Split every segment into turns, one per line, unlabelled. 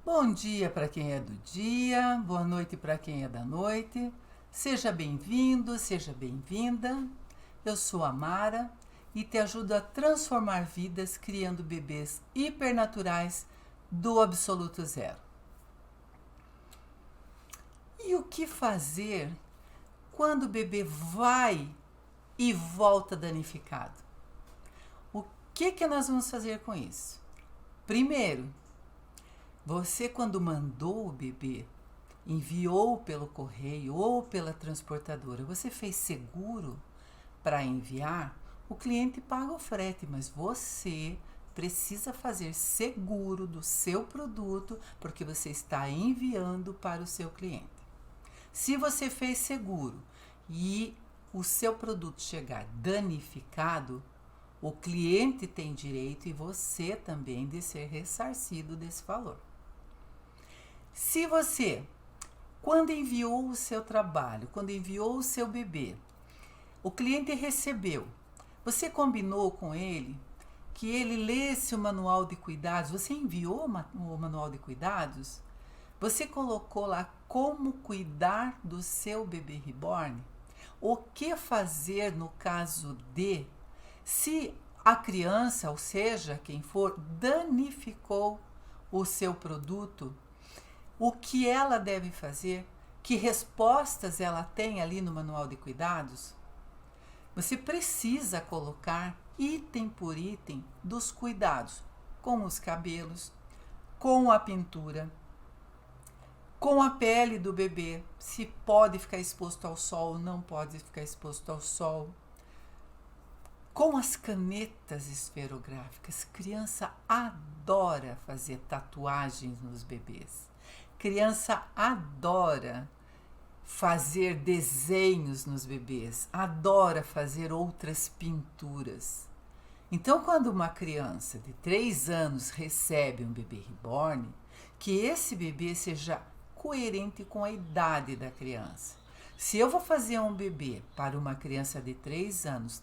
Bom dia para quem é do dia, boa noite para quem é da noite. Seja bem-vindo, seja bem-vinda. Eu sou a Mara e te ajudo a transformar vidas criando bebês hipernaturais do absoluto zero. E o que fazer quando o bebê vai e volta danificado? O que nós vamos fazer com isso? Primeiro, você quando mandou o bebê, enviou pelo correio ou pela transportadora, você fez seguro para enviar, o cliente paga o frete, mas você precisa fazer seguro do seu produto porque você está enviando para o seu cliente. Se você fez seguro e o seu produto chegar danificado, o cliente tem direito e você também de ser ressarcido desse valor. Se você, quando enviou o seu trabalho, quando enviou o seu bebê, o cliente recebeu, você combinou com ele que ele lesse o manual de cuidados, você enviou o manual de cuidados, você colocou lá como cuidar do seu bebê reborn, o que fazer no caso de, se a criança, ou seja, quem for, danificou o seu produto, o que ela deve fazer, que respostas ela tem ali no manual de cuidados. Você precisa colocar item por item dos cuidados com os cabelos, com a pintura, com a pele do bebê, se pode ficar exposto ao sol ou não pode ficar exposto ao sol, com as canetas esferográficas. Criança adora fazer tatuagens nos bebês. Criança adora fazer desenhos nos bebês, adora fazer outras pinturas. Então, quando uma criança de 3 anos recebe um bebê reborn, que esse bebê seja coerente com a idade da criança. Se eu vou fazer um bebê para uma criança de 3 anos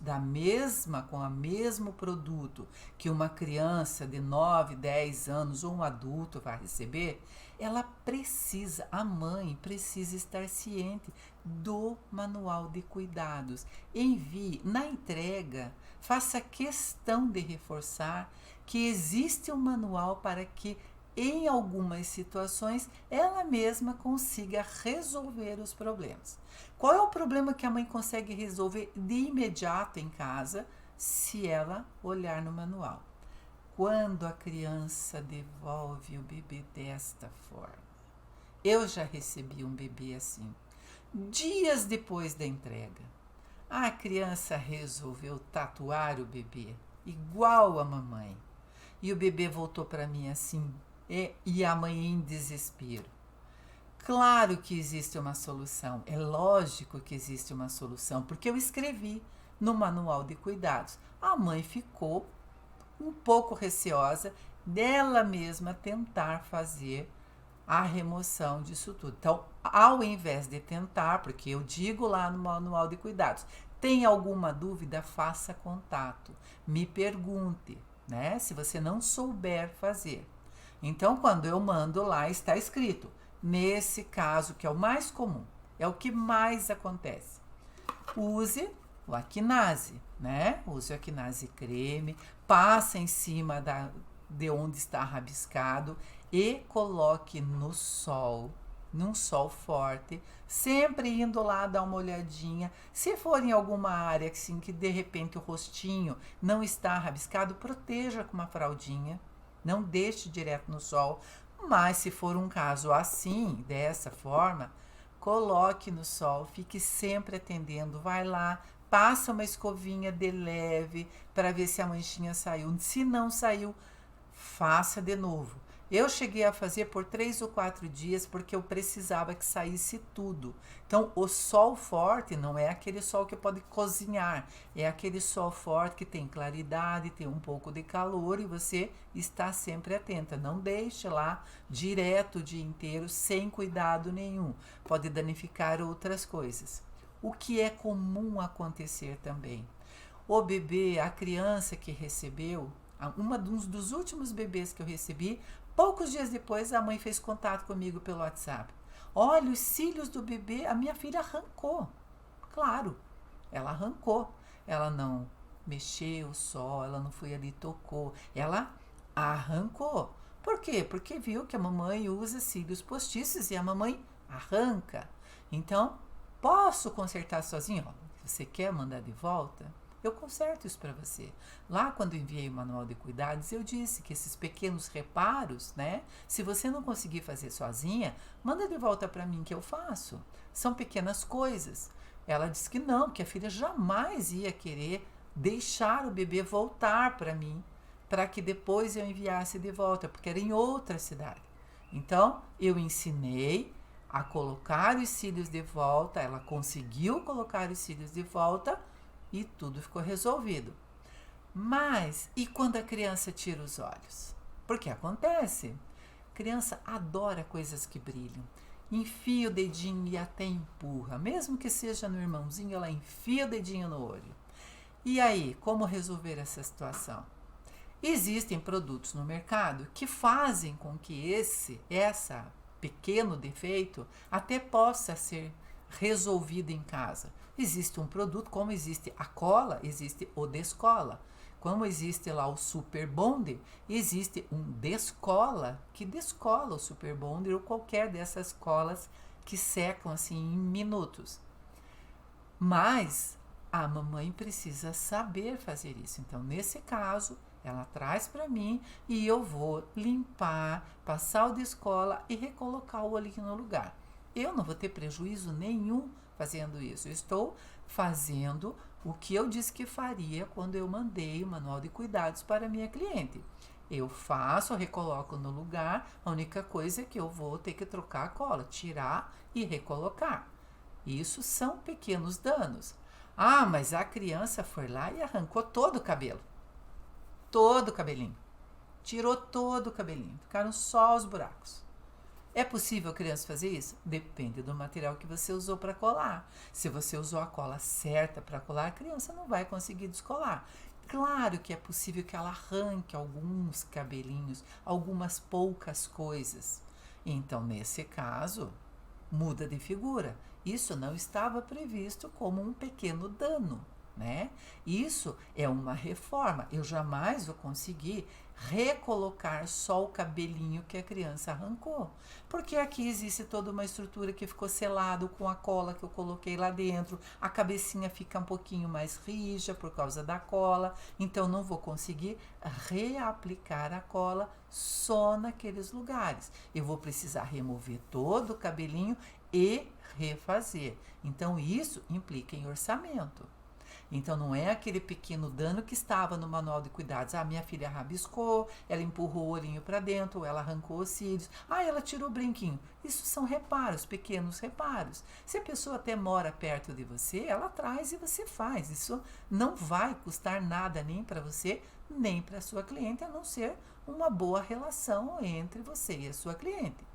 com o mesmo produto que uma criança de 9, 10 anos ou um adulto vai receber, a mãe precisa estar ciente do manual de cuidados. Envie, na entrega, faça questão de reforçar que existe um manual para que em algumas situações ela mesma consiga resolver os problemas. Qual é o problema que a mãe consegue resolver de imediato em casa se ela olhar no manual? Quando a criança devolve o bebê desta forma. Eu já recebi um bebê assim, dias depois da entrega. A criança resolveu tatuar o bebê, igual a mamãe. E o bebê voltou para mim assim, e a mãe em desespero. Claro que existe uma solução, é lógico que existe uma solução, porque eu escrevi no manual de cuidados. A mãe ficou um pouco receosa dela mesma tentar fazer a remoção disso tudo. Então, ao invés de tentar, porque eu digo lá no manual de cuidados, tem alguma dúvida, faça contato, me pergunte, né? Se você não souber fazer. Então, quando eu mando lá, está escrito, nesse caso, que é o mais comum, é o que mais acontece. Use o Aquinase, né? Use o Aquinase creme, passa em cima de onde está rabiscado e coloque no sol, num sol forte, sempre indo lá dar uma olhadinha. Se for em alguma área assim, que de repente o rostinho não está rabiscado, proteja com uma fraldinha, não deixe direto no sol. Mas se for um caso assim, dessa forma, coloque no sol, fique sempre atendendo, vai lá, passa uma escovinha de leve para ver se a manchinha saiu. Se não saiu, faça de novo. Eu cheguei a fazer por 3 ou 4 dias porque eu precisava que saísse tudo. Então, o sol forte não é aquele sol que pode cozinhar, é aquele sol forte que tem claridade, tem um pouco de calor e você está sempre atenta. Não deixe lá direto o dia inteiro sem cuidado nenhum. Pode danificar outras coisas. O que é comum acontecer também. O bebê, a criança que recebeu, um dos últimos bebês que eu recebi, Poucos dias depois, a mãe fez contato comigo pelo WhatsApp. Olha, os cílios do bebê, a minha filha arrancou. Claro, ela arrancou. Ela não mexeu só, ela não foi ali e tocou. Ela arrancou. Por quê? Porque viu que a mamãe usa cílios postiços e a mamãe arranca. Então, posso consertar sozinho? Se você quer mandar de volta, eu conserto isso para você. Lá, quando eu enviei o manual de cuidados, eu disse que esses pequenos reparos, né? Se você não conseguir fazer sozinha, manda de volta para mim que eu faço. São pequenas coisas. Ela disse que não, que a filha jamais ia querer deixar o bebê voltar para mim, para que depois eu enviasse de volta, porque era em outra cidade. Então, eu ensinei a colocar os cílios de volta, ela conseguiu colocar os cílios de volta e tudo ficou resolvido. Mas, e quando a criança tira os olhos? Porque acontece. A criança adora coisas que brilham. Enfia o dedinho e até empurra. Mesmo que seja no irmãozinho, ela enfia o dedinho no olho. E aí, como resolver essa situação? Existem produtos no mercado que fazem com que esse pequeno defeito até possa ser resolvido em casa. Existe um produto, como existe a cola, existe o descola. Como existe lá o Super Bonder, existe um descola que descola o Super Bonder ou qualquer dessas colas que secam assim em minutos. Mas a mamãe precisa saber fazer isso. Então, nesse caso, ela traz para mim e eu vou limpar, passar o descola e recolocar o olhinho no lugar. Eu não vou ter prejuízo nenhum fazendo isso. Eu estou fazendo o que eu disse que faria quando eu mandei o manual de cuidados para a minha cliente. Eu faço, recoloco no lugar, a única coisa é que eu vou ter que trocar a cola, tirar e recolocar. Isso são pequenos danos. Ah, mas a criança foi lá e arrancou todo o cabelo. Todo o cabelinho. Tirou todo o cabelinho. Ficaram só os buracos. É possível a criança fazer isso? Depende do material que você usou para colar. Se você usou a cola certa para colar, a criança não vai conseguir descolar. Claro que é possível que ela arranque alguns cabelinhos, algumas poucas coisas. Então, nesse caso, muda de figura. Isso não estava previsto como um pequeno dano, né? Isso é uma reforma. Eu jamais vou conseguir recolocar só o cabelinho que a criança arrancou, porque aqui existe toda uma estrutura que ficou selado com a cola que eu coloquei lá dentro, a cabecinha fica um pouquinho mais rija por causa da cola, então não vou conseguir reaplicar a cola só naqueles lugares. Eu vou precisar remover todo o cabelinho e refazer. Então isso implica em orçamento. Então, não é aquele pequeno dano que estava no manual de cuidados. Ah, minha filha rabiscou, ela empurrou o olhinho para dentro, ela arrancou os cílios. Ah, ela tirou o brinquinho. Isso são reparos, pequenos reparos. Se a pessoa até mora perto de você, ela traz e você faz. Isso não vai custar nada nem para você, nem para a sua cliente, a não ser uma boa relação entre você e a sua cliente.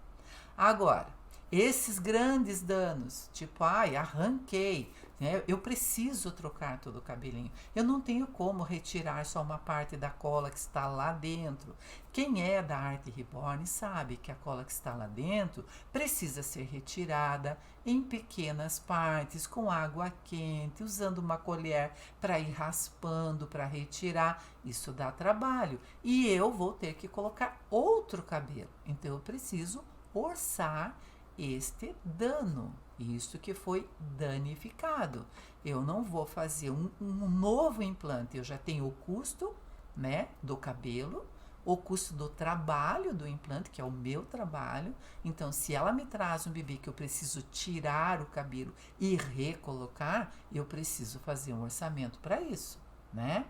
Agora, esses grandes danos, tipo, ai, arranquei, né? Eu preciso trocar todo o cabelinho. Eu não tenho como retirar só uma parte da cola que está lá dentro. Quem é da arte reborn sabe que a cola que está lá dentro precisa ser retirada em pequenas partes, com água quente, usando uma colher para ir raspando, para retirar. Isso dá trabalho. E eu vou ter que colocar outro cabelo. Então, eu preciso orçar este dano, isso que foi danificado. Eu não vou fazer um novo implante, eu já tenho o custo, né, do cabelo, o custo do trabalho do implante, que é o meu trabalho. Então, se ela me traz um bebê que eu preciso tirar o cabelo e recolocar, eu preciso fazer um orçamento para isso, né?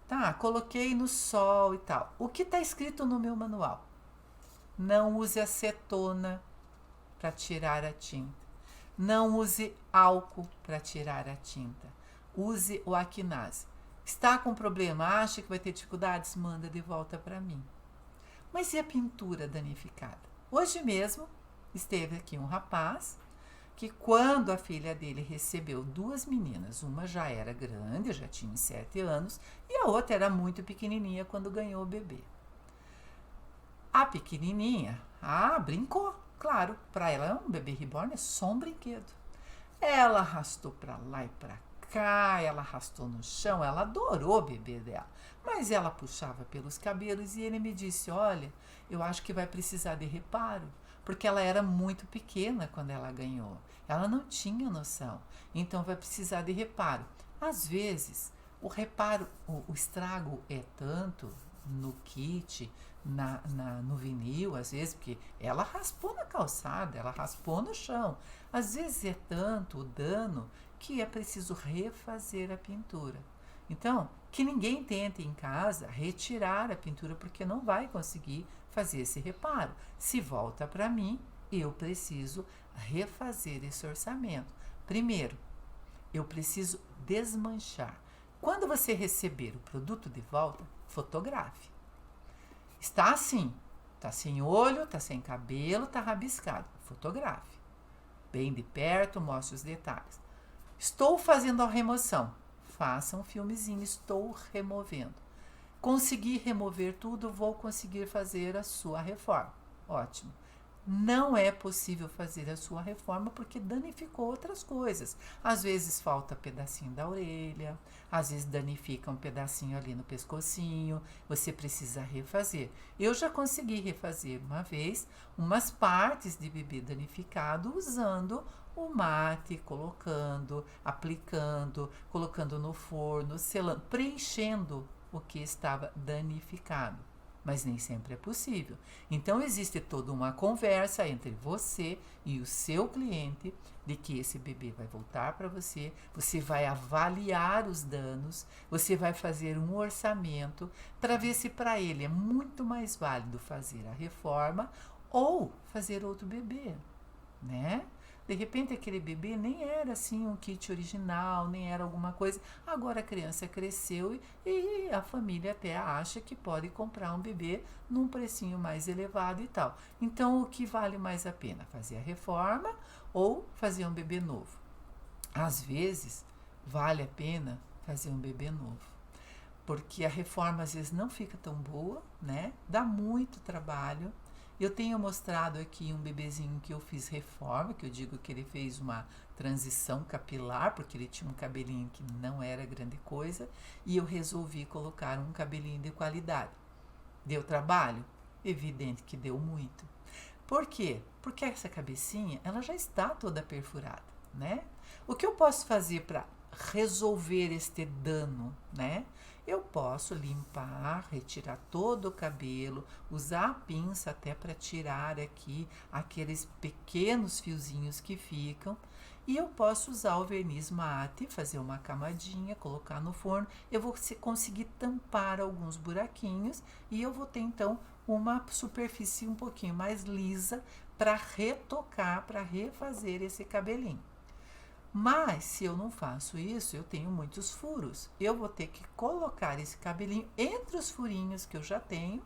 Tá, coloquei no sol e tal. O que está escrito no meu manual? Não use acetona para tirar a tinta. Não use álcool para tirar a tinta. Use o Aquinase. Está com problema? Acha que vai ter dificuldades? Manda de volta para mim. Mas e a pintura danificada? Hoje mesmo esteve aqui um rapaz que, quando a filha dele recebeu 2 meninas, uma já era grande, já tinha 7 anos, e a outra era muito pequenininha quando ganhou o bebê. A pequenininha, brincou. Claro, para ela um bebê reborn é só um brinquedo. Ela arrastou para lá e para cá, ela arrastou no chão, ela adorou o bebê dela. Mas ela puxava pelos cabelos e ele me disse, olha, eu acho que vai precisar de reparo, porque ela era muito pequena quando ela ganhou. Ela não tinha noção, então vai precisar de reparo. Às vezes, o reparo, o estrago é tanto no kit, no vinil, às vezes, porque ela raspou na calçada, ela raspou no chão. Às vezes é tanto o dano que é preciso refazer a pintura. Então, que ninguém tente em casa retirar a pintura, porque não vai conseguir fazer esse reparo. Se volta para mim, eu preciso refazer esse orçamento. Primeiro, eu preciso desmanchar. Quando você receber o produto de volta, fotografe. Está assim, está sem olho, está sem cabelo, está rabiscado. Fotografe. Bem de perto, mostre os detalhes. Estou fazendo a remoção. Faça um filmezinho, estou removendo. Consegui remover tudo, vou conseguir fazer a sua reforma. Ótimo. Não é possível fazer a sua reforma porque danificou outras coisas. Às vezes falta pedacinho da orelha, às vezes danifica um pedacinho ali no pescocinho, você precisa refazer. Eu já consegui refazer uma vez umas partes de bebê danificado usando o mate, colocando, aplicando, colocando no forno, selando, preenchendo o que estava danificado. Mas nem sempre é possível. Então, existe toda uma conversa entre você e o seu cliente de que esse bebê vai voltar para você, você vai avaliar os danos, você vai fazer um orçamento para ver se para ele é muito mais válido fazer a reforma ou fazer outro bebê, né? De repente aquele bebê nem era assim um kit original, nem era alguma coisa. Agora a criança cresceu e a família até acha que pode comprar um bebê num precinho mais elevado e tal. Então o que vale mais a pena? Fazer a reforma ou fazer um bebê novo? Às vezes vale a pena fazer um bebê novo. Porque a reforma às vezes não fica tão boa, né? Dá muito trabalho. Eu tenho mostrado aqui um bebezinho que eu fiz reforma, que eu digo que ele fez uma transição capilar, porque ele tinha um cabelinho que não era grande coisa, e eu resolvi colocar um cabelinho de qualidade. Deu trabalho? Evidente que deu muito. Por quê? Porque essa cabecinha, ela já está toda perfurada, né? O que eu posso fazer para resolver este dano, né? Eu posso limpar, retirar todo o cabelo, usar a pinça até para tirar aqui aqueles pequenos fiozinhos que ficam. E eu posso usar o verniz mate, fazer uma camadinha, colocar no forno. Eu vou conseguir tampar alguns buraquinhos e eu vou ter então uma superfície um pouquinho mais lisa para retocar, para refazer esse cabelinho. Mas, se eu não faço isso, eu tenho muitos furos. Eu vou ter que colocar esse cabelinho entre os furinhos que eu já tenho,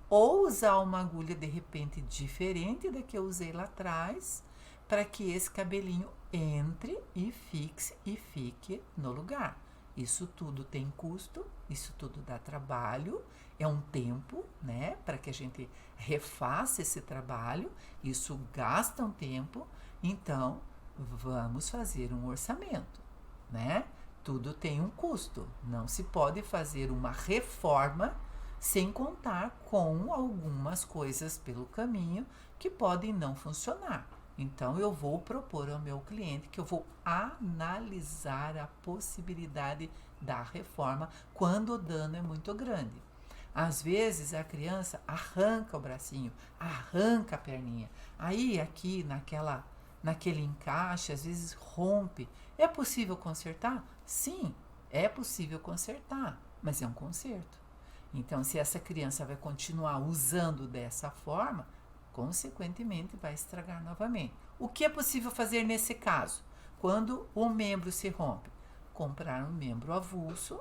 ou usar uma agulha, de repente, diferente da que eu usei lá atrás, para que esse cabelinho entre e fixe e fique no lugar. Isso tudo tem custo, isso tudo dá trabalho, é um tempo, né, para que a gente refaça esse trabalho, isso gasta um tempo, então vamos fazer um orçamento, né? Tudo tem um custo. Não se pode fazer uma reforma sem contar com algumas coisas pelo caminho que podem não funcionar. Então, eu vou propor ao meu cliente que eu vou analisar a possibilidade da reforma quando o dano é muito grande. Às vezes, a criança arranca o bracinho, arranca a perninha. Aí, aqui, naquele encaixe, às vezes rompe. É possível consertar? Sim, é possível consertar, mas é um conserto. Então, se essa criança vai continuar usando dessa forma, consequentemente vai estragar novamente. O que é possível fazer nesse caso? Quando o membro se rompe? Comprar um membro avulso,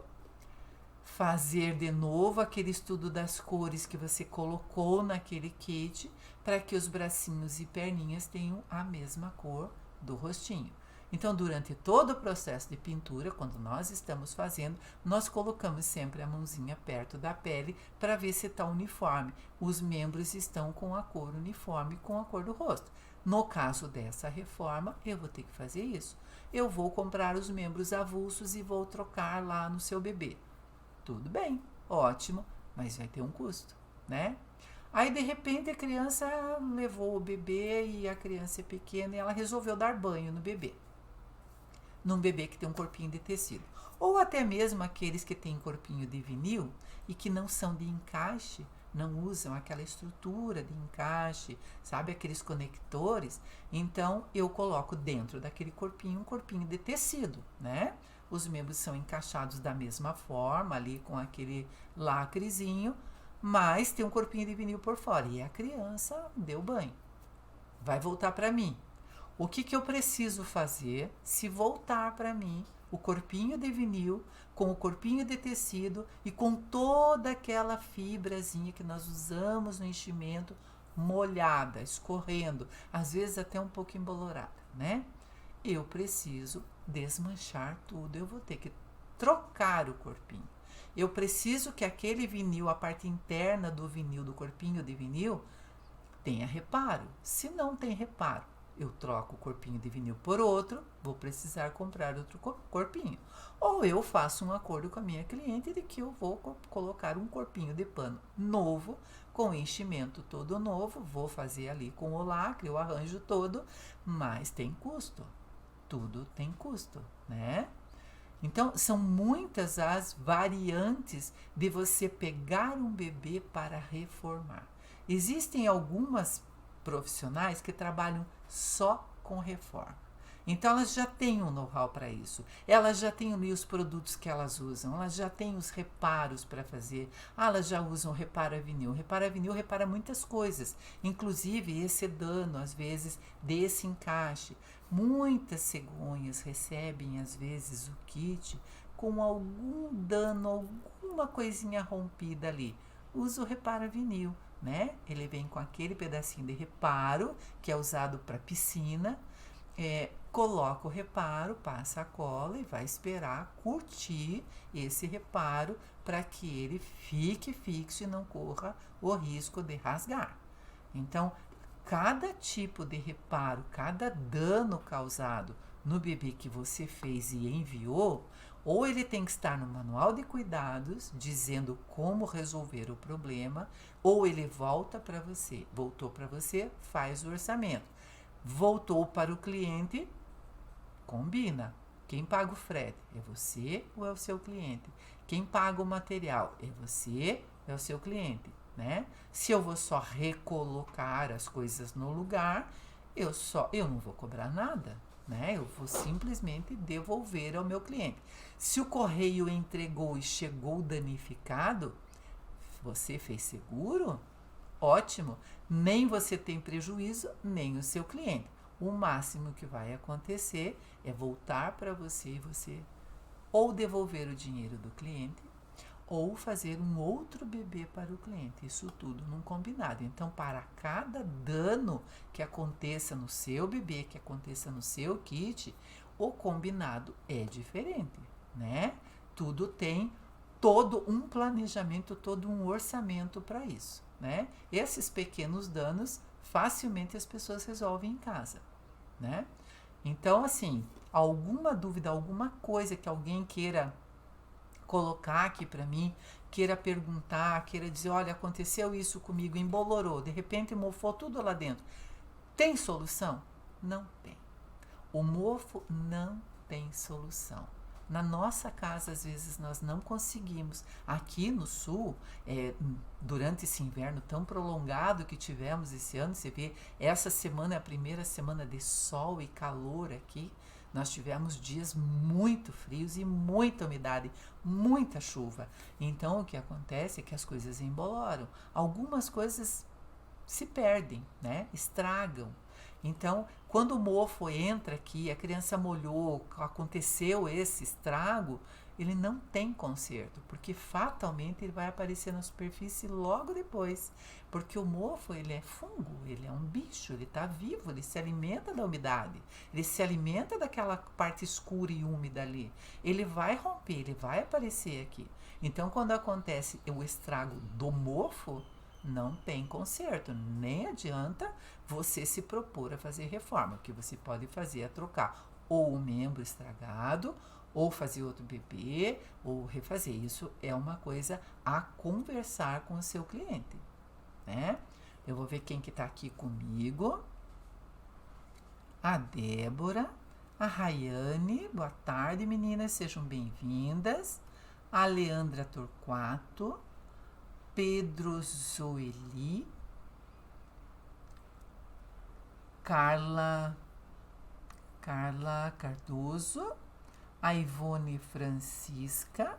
fazer de novo aquele estudo das cores que você colocou naquele kit para que os bracinhos e perninhas tenham a mesma cor do rostinho. Então, durante todo o processo de pintura, quando nós estamos fazendo, nós colocamos sempre a mãozinha perto da pele para ver se está uniforme. Os membros estão com a cor uniforme, com a cor do rosto. No caso dessa reforma, eu vou ter que fazer isso. Eu vou comprar os membros avulsos e vou trocar lá no seu bebê. Tudo bem, ótimo, mas vai ter um custo, né? Aí, de repente, a criança levou o bebê e a criança é pequena e ela resolveu dar banho no bebê. Num bebê que tem um corpinho de tecido. Ou até mesmo aqueles que têm corpinho de vinil e que não são de encaixe, não usam aquela estrutura de encaixe, sabe? Aqueles conectores. Então, eu coloco dentro daquele corpinho um corpinho de tecido, né? Os membros são encaixados da mesma forma, ali com aquele lacrezinho, mas tem um corpinho de vinil por fora. E a criança deu banho. Vai voltar para mim. O que eu preciso fazer se voltar para mim o corpinho de vinil com o corpinho de tecido e com toda aquela fibrazinha que nós usamos no enchimento molhada, escorrendo, às vezes até um pouco embolorada, né? Eu preciso desmanchar tudo, eu vou ter que trocar o corpinho. Eu preciso que aquele vinil, a parte interna do vinil, do corpinho de vinil, tenha reparo. Se não tem reparo, eu troco o corpinho de vinil por outro, vou precisar comprar outro corpinho. Ou eu faço um acordo com a minha cliente de que eu vou colocar um corpinho de pano novo, com enchimento todo novo, vou fazer ali com o lacre, o arranjo todo, mas tem custo. Tudo tem custo, né? Então, são muitas as variantes de você pegar um bebê para reformar. Existem algumas profissionais que trabalham só com reforma. Então, elas já têm um know-how para isso. Elas já têm ali os produtos que elas usam. Elas já têm os reparos para fazer. Elas já usam o reparo a vinil. O reparo a vinil repara muitas coisas. Inclusive, esse dano, às vezes, desse encaixe. Muitas cegonhas recebem, às vezes, o kit com algum dano, alguma coisinha rompida ali. Usa o reparo a vinil, né? Ele vem com aquele pedacinho de reparo, que é usado para piscina. Coloca o reparo, passa a cola e vai esperar curtir esse reparo para que ele fique fixo e não corra o risco de rasgar. Então, cada tipo de reparo, cada dano causado no bebê que você fez e enviou, ou ele tem que estar no manual de cuidados, dizendo como resolver o problema, ou ele voltou para você, faz o orçamento. Voltou para o cliente, combina. Quem paga o frete? É você ou é o seu cliente? Quem paga o material? É você, é o seu cliente, né? Se eu vou só recolocar as coisas no lugar, eu não vou cobrar nada, né? Eu vou simplesmente devolver ao meu cliente. Se o correio entregou e chegou danificado, você fez seguro? Ótimo, nem você tem prejuízo, nem o seu cliente. O máximo que vai acontecer é voltar para você e você ou devolver o dinheiro do cliente ou fazer um outro bebê para o cliente. Isso tudo num combinado. Então, para cada dano que aconteça no seu bebê, que aconteça no seu kit, o combinado é diferente, né? Tudo tem todo um planejamento, todo um orçamento para isso, né? Esses pequenos danos, facilmente as pessoas resolvem em casa, né? Então, assim, alguma dúvida, alguma coisa que alguém queira colocar aqui para mim, queira perguntar, queira dizer, olha, aconteceu isso comigo, embolorou, de repente mofou tudo lá dentro. Tem solução? Não tem. O mofo não tem solução. Na nossa casa, às vezes, nós não conseguimos. Aqui no sul, durante esse inverno tão prolongado que tivemos esse ano, você vê, essa semana é a primeira semana de sol e calor aqui. Nós tivemos dias muito frios e muita umidade, muita chuva. Então, o que acontece é que as coisas emboloram. Algumas coisas se perdem, né? Estragam. Então, quando o mofo entra aqui, a criança molhou, aconteceu esse estrago, ele não tem conserto, porque fatalmente ele vai aparecer na superfície logo depois, porque o mofo, ele é fungo, ele é um bicho, ele está vivo, ele se alimenta da umidade, ele se alimenta daquela parte escura e úmida ali, ele vai romper, ele vai aparecer aqui. Então, quando acontece o estrago do mofo, não tem conserto, nem adianta você se propor a fazer reforma. O que você pode fazer é trocar ou o membro estragado, ou fazer outro bebê, ou refazer. Isso é uma coisa a conversar com o seu cliente, né? Eu vou ver quem que tá aqui comigo. A Débora, a Rayane, boa tarde, meninas, sejam bem-vindas. A Leandra Torquato, Pedro Zoeli, Carla Cardoso, a Ivone Francisca,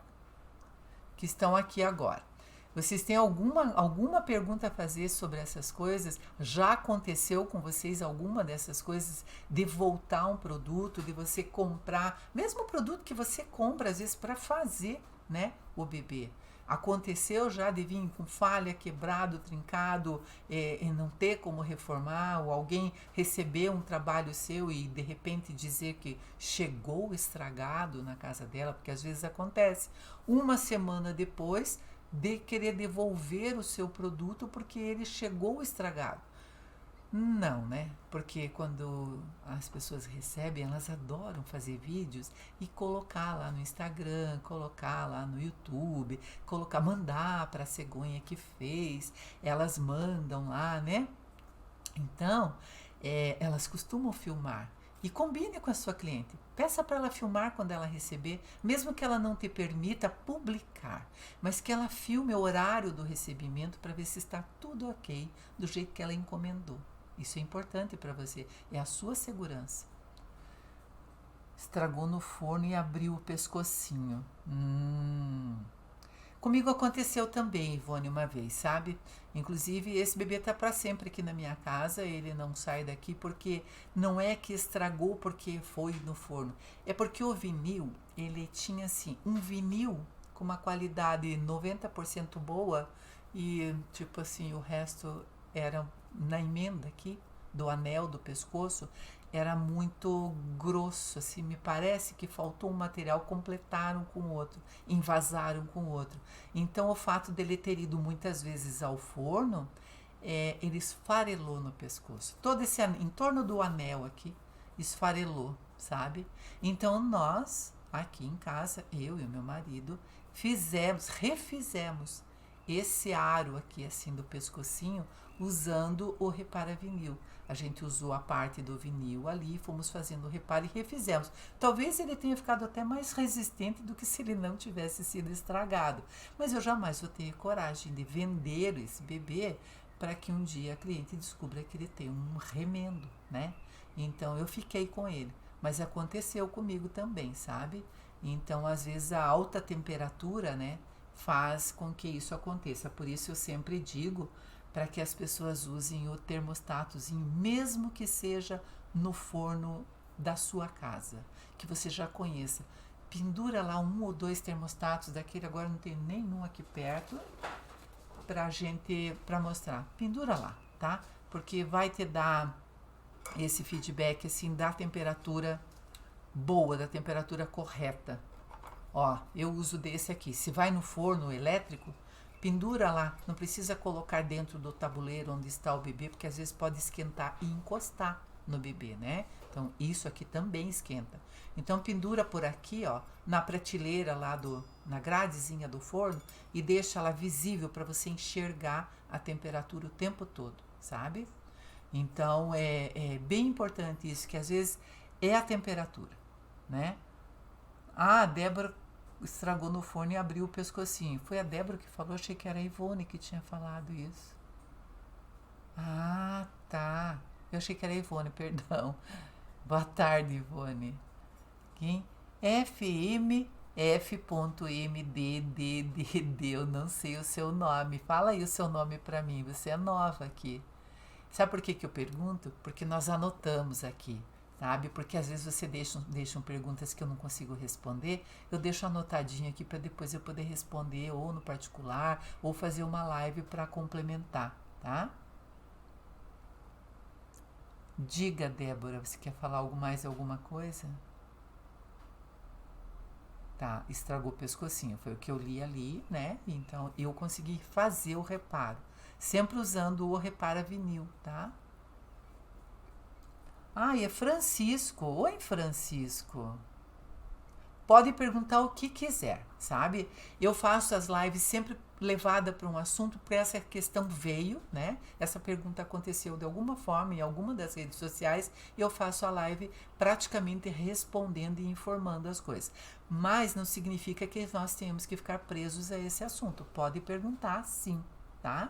que estão aqui agora. Vocês têm alguma pergunta a fazer sobre essas coisas? Já aconteceu com vocês alguma dessas coisas de voltar um produto, de você comprar, mesmo o produto que você compra às vezes para fazer, né, o bebê? Aconteceu já de vir com falha, quebrado, trincado, e não ter como reformar, ou alguém receber um trabalho seu e de repente dizer que chegou estragado na casa dela, porque às vezes acontece. Uma semana depois de querer devolver o seu produto porque ele chegou estragado. Não, né? Porque quando as pessoas recebem, elas adoram fazer vídeos e colocar lá no Instagram, colocar lá no YouTube, mandar para a cegonha que fez, elas mandam lá, né? Então, elas costumam filmar. E combine com a sua cliente. Peça para ela filmar quando ela receber, mesmo que ela não te permita publicar, mas que ela filme o horário do recebimento para ver se está tudo ok, do jeito que ela encomendou. Isso é importante para você, é a sua segurança. Estragou no forno e abriu o pescocinho. Comigo aconteceu também, Ivone, uma vez, sabe? Inclusive, esse bebê tá para sempre aqui na minha casa, ele não sai daqui porque não é que estragou porque foi no forno. É porque o vinil, ele tinha assim, um vinil com uma qualidade 90% boa e tipo assim, o resto era na emenda aqui do anel do pescoço, era muito grosso, assim, me parece que faltou um material, completaram com o outro, envasaram com o outro. Então, o fato dele ter ido muitas vezes ao forno, ele esfarelou no pescoço. Todo esse, em torno do anel aqui, esfarelou, sabe? Então, nós, aqui em casa, eu e o meu marido, refizemos esse aro aqui, assim, do pescocinho, usando o repara vinil. A gente usou a parte do vinil ali, fomos fazendo o reparo e refizemos. Talvez ele tenha ficado até mais resistente do que se ele não tivesse sido estragado. Mas eu jamais vou ter coragem de vender esse bebê para que um dia a cliente descubra que ele tem um remendo, né? Então eu fiquei com ele. Mas aconteceu comigo também, sabe? Então, às vezes, a alta temperatura, né, faz com que isso aconteça. Por isso eu sempre digo para que as pessoas usem o termostatozinho, mesmo que seja no forno da sua casa, que você já conheça. Pendura lá 1 ou 2 termostatos daquele, agora não tem nenhum aqui perto para mostrar. Pendura lá, tá? Porque vai te dar esse feedback assim da temperatura boa, da temperatura correta. Ó, eu uso desse aqui. Se vai no forno elétrico, pendura lá, não precisa colocar dentro do tabuleiro onde está o bebê, porque às vezes pode esquentar e encostar no bebê, né? Então, isso aqui também esquenta. Então, pendura por aqui, ó, na prateleira lá na gradezinha do forno e deixa ela visível para você enxergar a temperatura o tempo todo, sabe? Então, é bem importante isso, que às vezes é a temperatura, né? Ah, a Débora estragou no forno e abriu o pescocinho. Foi a Débora que falou, achei que era a Ivone que tinha falado isso. Ah, tá. Eu achei que era a Ivone, perdão. Boa tarde, Ivone. Quem? FMF.MDDD, eu não sei o seu nome. Fala aí o seu nome para mim, você é nova aqui. Sabe por que eu pergunto? Porque nós anotamos aqui, sabe? Porque às vezes você deixam perguntas que eu não consigo responder, eu deixo anotadinho aqui para depois eu poder responder ou no particular ou fazer uma live para complementar, tá? Diga, Débora, você quer falar alguma coisa? Tá, estragou o pescocinho, foi o que eu li ali, né? Então eu consegui fazer o reparo, sempre usando o Repara Vinil, tá? Ah, e é Francisco. Oi, Francisco. Pode perguntar o que quiser, sabe? Eu faço as lives sempre levada para um assunto, porque essa questão veio, né? Essa pergunta aconteceu de alguma forma em alguma das redes sociais e eu faço a live praticamente respondendo e informando as coisas. Mas não significa que nós tenhamos que ficar presos a esse assunto. Pode perguntar, sim, tá?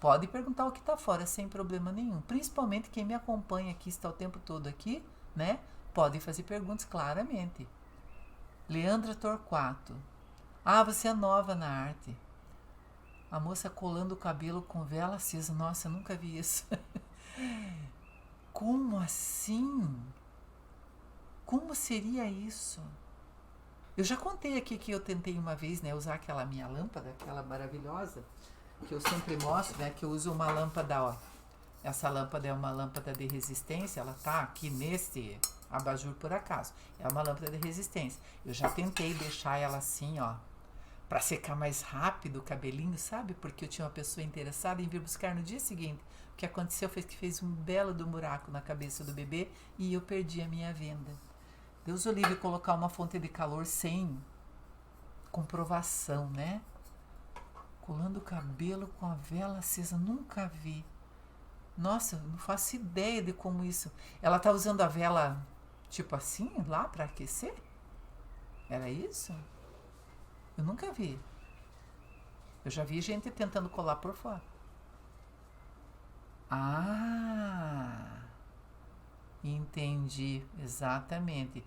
Pode perguntar o que está fora, sem problema nenhum. Principalmente quem me acompanha aqui, está o tempo todo aqui, né? Pode fazer perguntas claramente. Leandra Torquato. Ah, você é nova na arte. A moça colando o cabelo com vela acesa. Nossa, eu nunca vi isso. Como assim? Como seria isso? Eu já contei aqui que eu tentei uma vez, né, usar aquela minha lâmpada, aquela maravilhosa, que eu sempre mostro, né, que eu uso uma lâmpada, ó. Essa lâmpada é uma lâmpada de resistência, ela tá aqui nesse abajur por acaso. É uma lâmpada de resistência. Eu já tentei deixar ela assim, ó, para secar mais rápido o cabelinho, sabe? Porque eu tinha uma pessoa interessada em vir buscar no dia seguinte. O que aconteceu foi que fez um belo do buraco na cabeça do bebê e eu perdi a minha venda. Deus o livre colocar uma fonte de calor sem comprovação, né? Colando o cabelo com a vela acesa, nunca vi. Nossa, não faço ideia de como isso. Ela tá usando a vela tipo assim, lá para aquecer? Era isso? Eu nunca vi. Eu já vi gente tentando colar por fora. Ah, entendi, exatamente.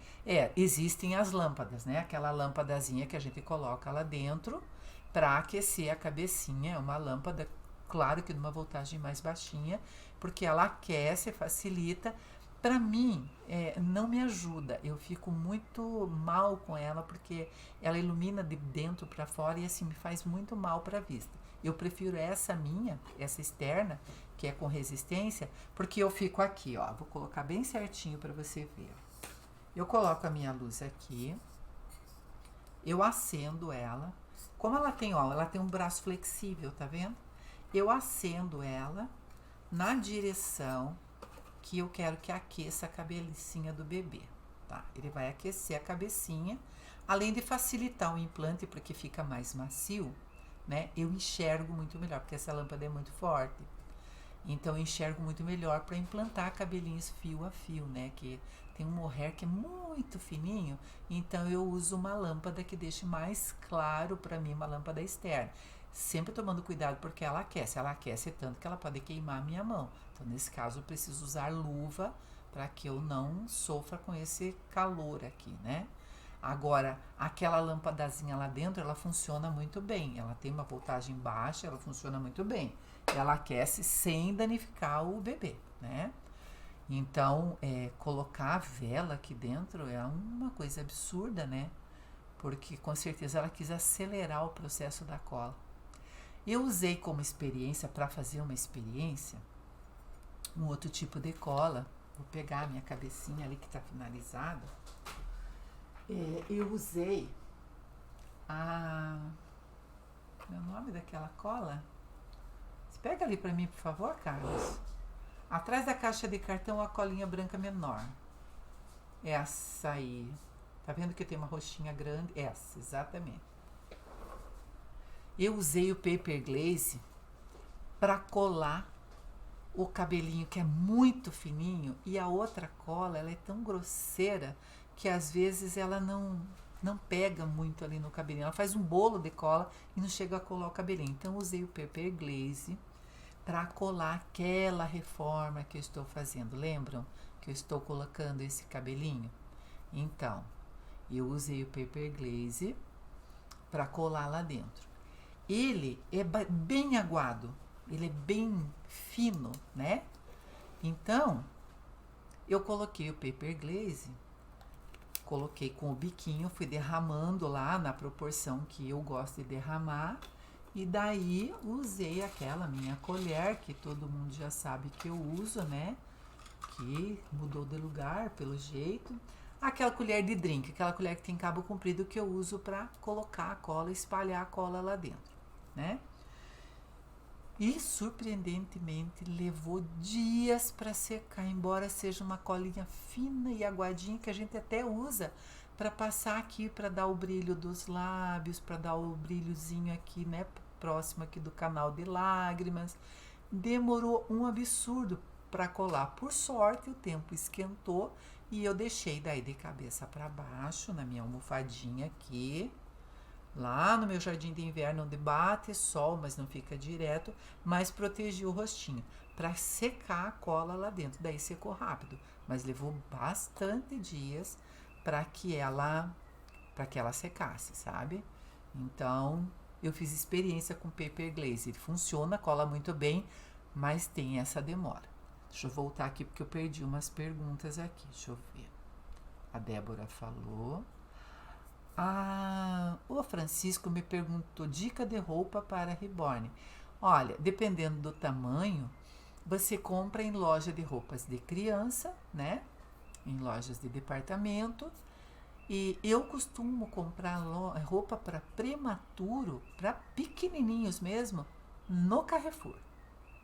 Existem as lâmpadas, né? Aquela lâmpadazinha que a gente coloca lá dentro para aquecer a cabecinha. É uma lâmpada, claro que numa voltagem mais baixinha, porque ela aquece, facilita. Para mim, não me ajuda. Eu fico muito mal com ela porque ela ilumina de dentro para fora e assim me faz muito mal para a vista. Eu prefiro essa minha, essa externa, que é com resistência, porque eu fico aqui, ó. Vou colocar bem certinho para você ver. Eu coloco a minha luz aqui, eu acendo ela. Como ela tem, ó, ela tem um braço flexível, tá vendo? Eu acendo ela na direção que eu quero que aqueça a cabecinha do bebê, tá? Ele vai aquecer a cabecinha, além de facilitar o implante, porque fica mais macio, né? Eu enxergo muito melhor, porque essa lâmpada é muito forte. Então eu enxergo muito melhor para implantar cabelinhos fio a fio, né? Que tem um mohair que é muito fininho, então eu uso uma lâmpada que deixe mais claro para mim, uma lâmpada externa. Sempre tomando cuidado porque ela aquece tanto que ela pode queimar a minha mão. Então nesse caso eu preciso usar luva para que eu não sofra com esse calor aqui, né? Agora, aquela lâmpadazinha lá dentro, ela funciona muito bem. Ela tem uma voltagem baixa, ela funciona muito bem. Ela aquece sem danificar o bebê, né? Então, colocar a vela aqui dentro é uma coisa absurda, né? Porque com certeza ela quis acelerar o processo da cola. Eu usei como experiência, para fazer uma experiência, um outro tipo de cola. Vou pegar a minha cabecinha ali que está finalizada. Eu usei o nome daquela cola? Você pega ali para mim, por favor, Carlos. Atrás da caixa de cartão, a colinha branca menor. Essa aí. Tá vendo que tem uma roxinha grande? Essa, exatamente. Eu usei o paper glaze para colar o cabelinho, que é muito fininho, e a outra cola, ela é tão grosseira que às vezes ela não pega muito ali no cabelinho. Ela faz um bolo de cola e não chega a colar o cabelinho. Então, usei o paper glaze para colar aquela reforma que eu estou fazendo. Lembram que eu estou colocando esse cabelinho? Então, eu usei o paper glaze para colar lá dentro. Ele é bem aguado, ele é bem fino, né? Então, eu coloquei o paper glaze, coloquei com o biquinho, fui derramando lá na proporção que eu gosto de derramar. E daí usei aquela minha colher, que todo mundo já sabe que eu uso, né? Que mudou de lugar, pelo jeito. Aquela colher de drink, aquela colher que tem cabo comprido que eu uso para colocar a cola, espalhar a cola lá dentro, né? E surpreendentemente levou dias para secar, embora seja uma colinha fina e aguadinha que a gente até usa para passar aqui, para dar o brilho dos lábios, para dar o brilhozinho aqui, né, próximo aqui do canal de lágrimas. Demorou um absurdo para colar. Por sorte, o tempo esquentou e eu deixei daí de cabeça para baixo na minha almofadinha aqui. Lá no meu jardim de inverno, onde bate sol, mas não fica direto, mas protegi o rostinho para secar a cola lá dentro. Daí secou rápido, mas levou bastante dias para que ela secasse, sabe? Então, eu fiz experiência com paper glaze. Ele funciona, cola muito bem, mas tem essa demora. Deixa eu voltar aqui porque eu perdi umas perguntas aqui. Deixa eu ver. A Débora falou. O Francisco me perguntou dica de roupa para reborn. Olha, dependendo do tamanho, você compra em loja de roupas de criança, né? Em lojas de departamento. E eu costumo comprar roupa para prematuro, para pequenininhos mesmo, no Carrefour,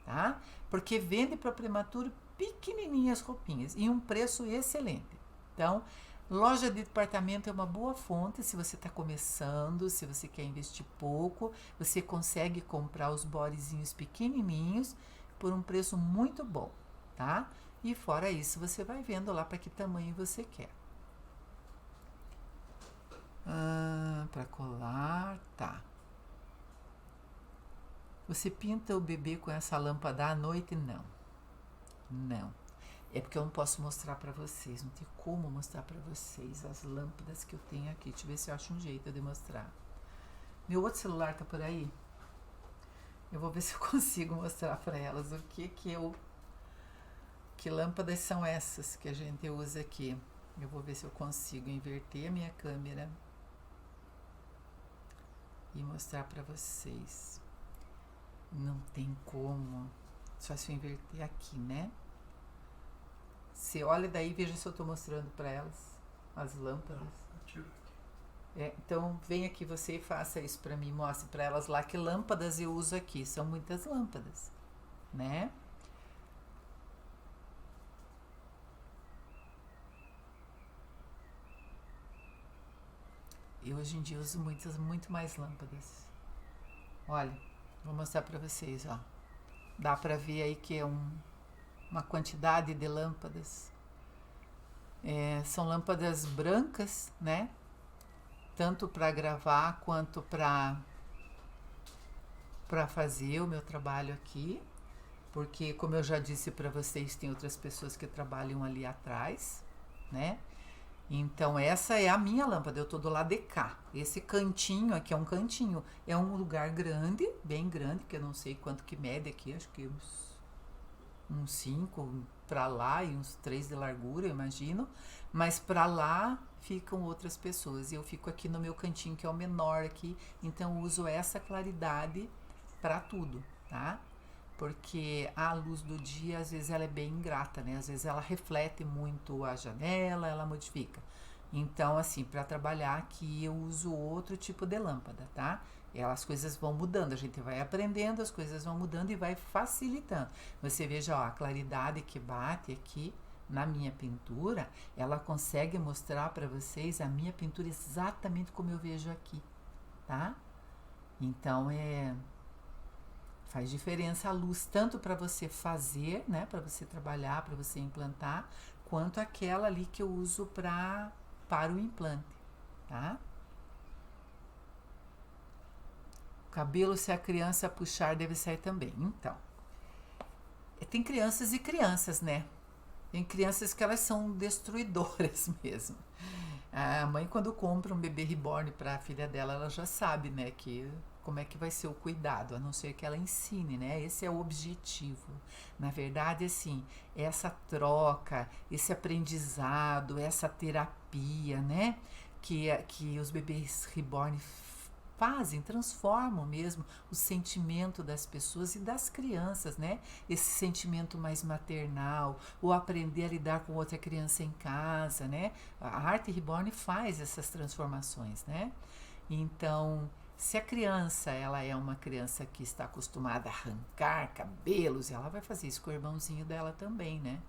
tá? Porque vende para prematuro pequenininhas roupinhas e um preço excelente. Então, loja de departamento é uma boa fonte se você está começando, se você quer investir pouco, você consegue comprar os bodyzinhos pequenininhos por um preço muito bom, tá? E fora isso, você vai vendo lá para que tamanho você quer. Para colar, tá. Você pinta o bebê com essa lâmpada à noite? Não. Não. É porque eu não posso mostrar para vocês, não tem como mostrar para vocês as lâmpadas que eu tenho aqui. Deixa eu ver se eu acho um jeito de mostrar. Meu outro celular tá por aí. Eu vou ver se eu consigo mostrar para elas o que lâmpadas são essas que a gente usa aqui. Eu vou ver se eu consigo inverter a minha câmera e mostrar para vocês. Não tem como. Só se eu inverter aqui, né? Você olha daí e veja se eu estou mostrando para elas as lâmpadas. Então vem aqui você e faça isso para mim, mostre para elas lá que lâmpadas eu uso aqui. São muitas lâmpadas, né? Eu hoje em dia uso muito mais lâmpadas. Olha, vou mostrar para vocês, ó. Dá para ver aí que é uma quantidade de lâmpadas. São lâmpadas brancas, né? Tanto para gravar quanto para fazer o meu trabalho aqui. Porque, como eu já disse para vocês, tem outras pessoas que trabalham ali atrás, né? Então, essa é a minha lâmpada, eu tô do lado de cá. Esse cantinho aqui é um cantinho, é um lugar grande, bem grande, que eu não sei quanto que mede aqui, acho que uns 5 para lá e uns 3 de largura, eu imagino. Mas para lá ficam outras pessoas e eu fico aqui no meu cantinho, que é o menor aqui, então eu uso essa claridade para tudo, tá? Porque a luz do dia, às vezes, ela é bem ingrata, né? Às vezes ela reflete muito a janela, ela modifica. Então, assim, para trabalhar aqui, eu uso outro tipo de lâmpada, tá? As coisas vão mudando, a gente vai aprendendo, as coisas vão mudando e vai facilitando. Você veja, ó, a claridade que bate aqui na minha pintura, ela consegue mostrar para vocês a minha pintura exatamente como eu vejo aqui, tá? Então, faz diferença a luz, tanto para você fazer, né, para você trabalhar, para você implantar, quanto aquela ali que eu uso para o implante, tá? O cabelo, se a criança puxar, deve sair também. Então, tem crianças e crianças, né? Tem crianças que elas são destruidoras mesmo. A mãe, quando compra um bebê reborn para a filha dela, ela já sabe, né, que como é que vai ser o cuidado, a não ser que ela ensine, né? Esse é o objetivo. Na verdade, assim, essa troca, esse aprendizado, essa terapia, né? Que os bebês reborn fazem, transformam mesmo o sentimento das pessoas e das crianças, né? Esse sentimento mais maternal, o aprender a lidar com outra criança em casa, né? A arte reborn faz essas transformações, né? Então, se a criança ela é uma criança que está acostumada a arrancar cabelos, ela vai fazer isso com o irmãozinho dela também, né?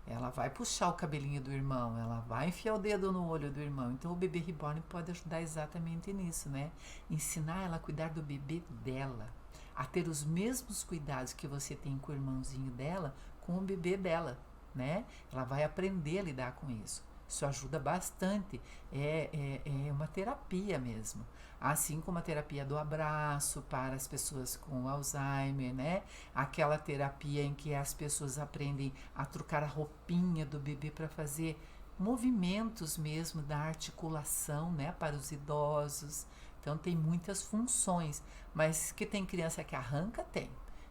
Ela vai puxar o cabelinho do irmão, ela vai enfiar o dedo no olho do irmão. Então o bebê reborn pode ajudar exatamente nisso, né? Ensinar ela a cuidar do bebê dela, a ter os mesmos cuidados que você tem com o irmãozinho dela, com o bebê dela, né? Ela vai aprender a lidar com isso. Isso ajuda bastante. É uma terapia mesmo. Assim como a terapia do abraço para as pessoas com Alzheimer, né? Aquela terapia em que as pessoas aprendem a trocar a roupinha do bebê para fazer movimentos mesmo da articulação, né? Para os idosos. Então tem muitas funções. Mas que tem criança que arranca, tem.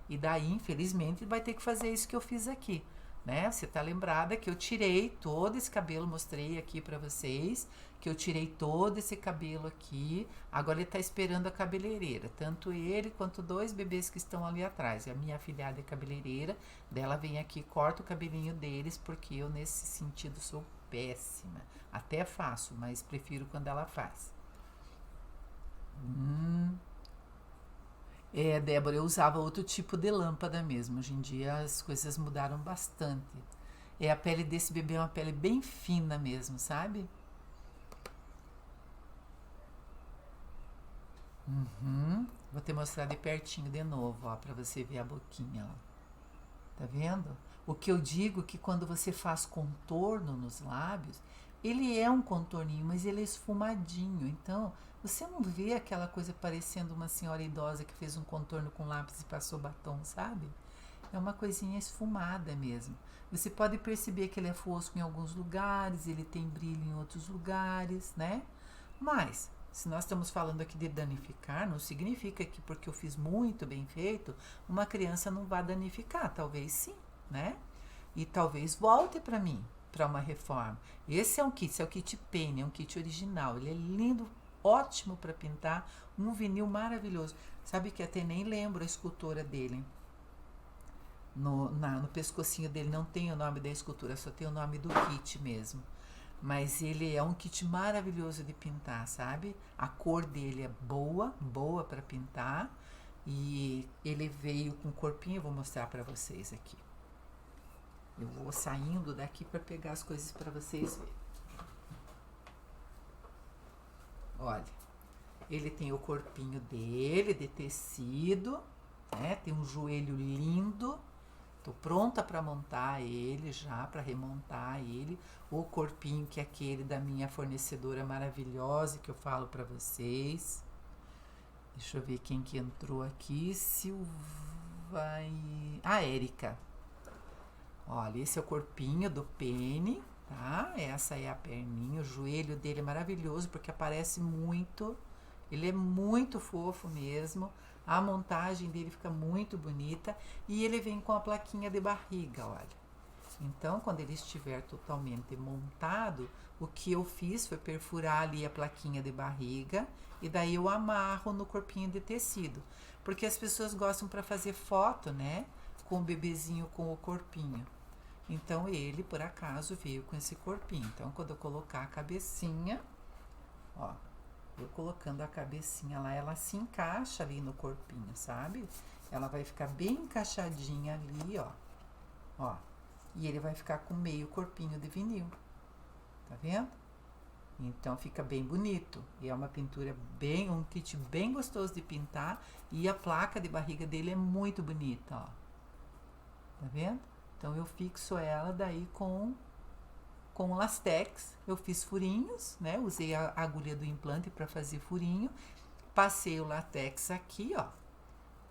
E daí, infelizmente, vai ter que fazer isso que eu fiz aqui. Né? Você está lembrada que eu tirei todo esse cabelo, mostrei aqui para vocês, que eu tirei todo esse cabelo aqui. Agora ele está esperando a cabeleireira, tanto ele quanto 2 bebês que estão ali atrás. A minha afilhada é cabeleireira, dela vem aqui, corta o cabelinho deles, porque eu nesse sentido sou péssima. Até faço, mas prefiro quando ela faz. Débora, eu usava outro tipo de lâmpada mesmo. Hoje em dia as coisas mudaram bastante. A pele desse bebê é uma pele bem fina mesmo, sabe? Vou te mostrar de pertinho de novo, ó, pra você ver a boquinha, ó. Tá vendo? O que eu digo que quando você faz contorno nos lábios, ele é um contorninho, mas ele é esfumadinho. Então, você não vê aquela coisa parecendo uma senhora idosa que fez um contorno com lápis e passou batom, sabe? É uma coisinha esfumada mesmo. Você pode perceber que ele é fosco em alguns lugares, ele tem brilho em outros lugares, né? Mas, se nós estamos falando aqui de danificar, não significa que porque eu fiz muito bem feito, uma criança não vai danificar. Talvez sim, né? E talvez volte para mim, para uma reforma. Esse é o kit Paine, é um kit original. Ele é lindo, ótimo para pintar, um vinil maravilhoso. Sabe que até nem lembro a escultora dele. No pescocinho dele não tem o nome da escultura, só tem o nome do kit mesmo. Mas ele é um kit maravilhoso de pintar, sabe? A cor dele é boa para pintar. E ele veio com corpinho, eu vou mostrar para vocês aqui. Eu vou saindo daqui para pegar as coisas para vocês verem. Olha, ele tem o corpinho dele de tecido, né? Tem um joelho lindo. Tô pronta para montar ele já, para remontar ele. O corpinho que é aquele da minha fornecedora maravilhosa que eu falo para vocês. Deixa eu ver quem que entrou aqui. A Érica. Olha, esse é o corpinho do Paine, tá? Essa é a perninha, o joelho dele é maravilhoso porque aparece muito. Ele é muito fofo mesmo. A montagem dele fica muito bonita e ele vem com a plaquinha de barriga, olha. Então, quando ele estiver totalmente montado, o que eu fiz foi perfurar ali a plaquinha de barriga e daí eu amarro no corpinho de tecido. Porque as pessoas gostam para fazer foto, né? Com o bebezinho com o corpinho. Então, ele, por acaso, veio com esse corpinho. Então, quando eu colocar a cabecinha, ó, eu colocando a cabecinha lá, ela se encaixa ali no corpinho, sabe? Ela vai ficar bem encaixadinha ali, ó. Ó. E ele vai ficar com meio corpinho de vinil. Tá vendo? Então fica bem bonito. E é uma pintura um kit bem gostoso de pintar. E a placa de barriga dele é muito bonita, ó. Tá vendo? Então eu fixo ela daí com lastex. Eu fiz furinhos, né? Usei a agulha do implante para fazer furinho. Passei o latex aqui, ó.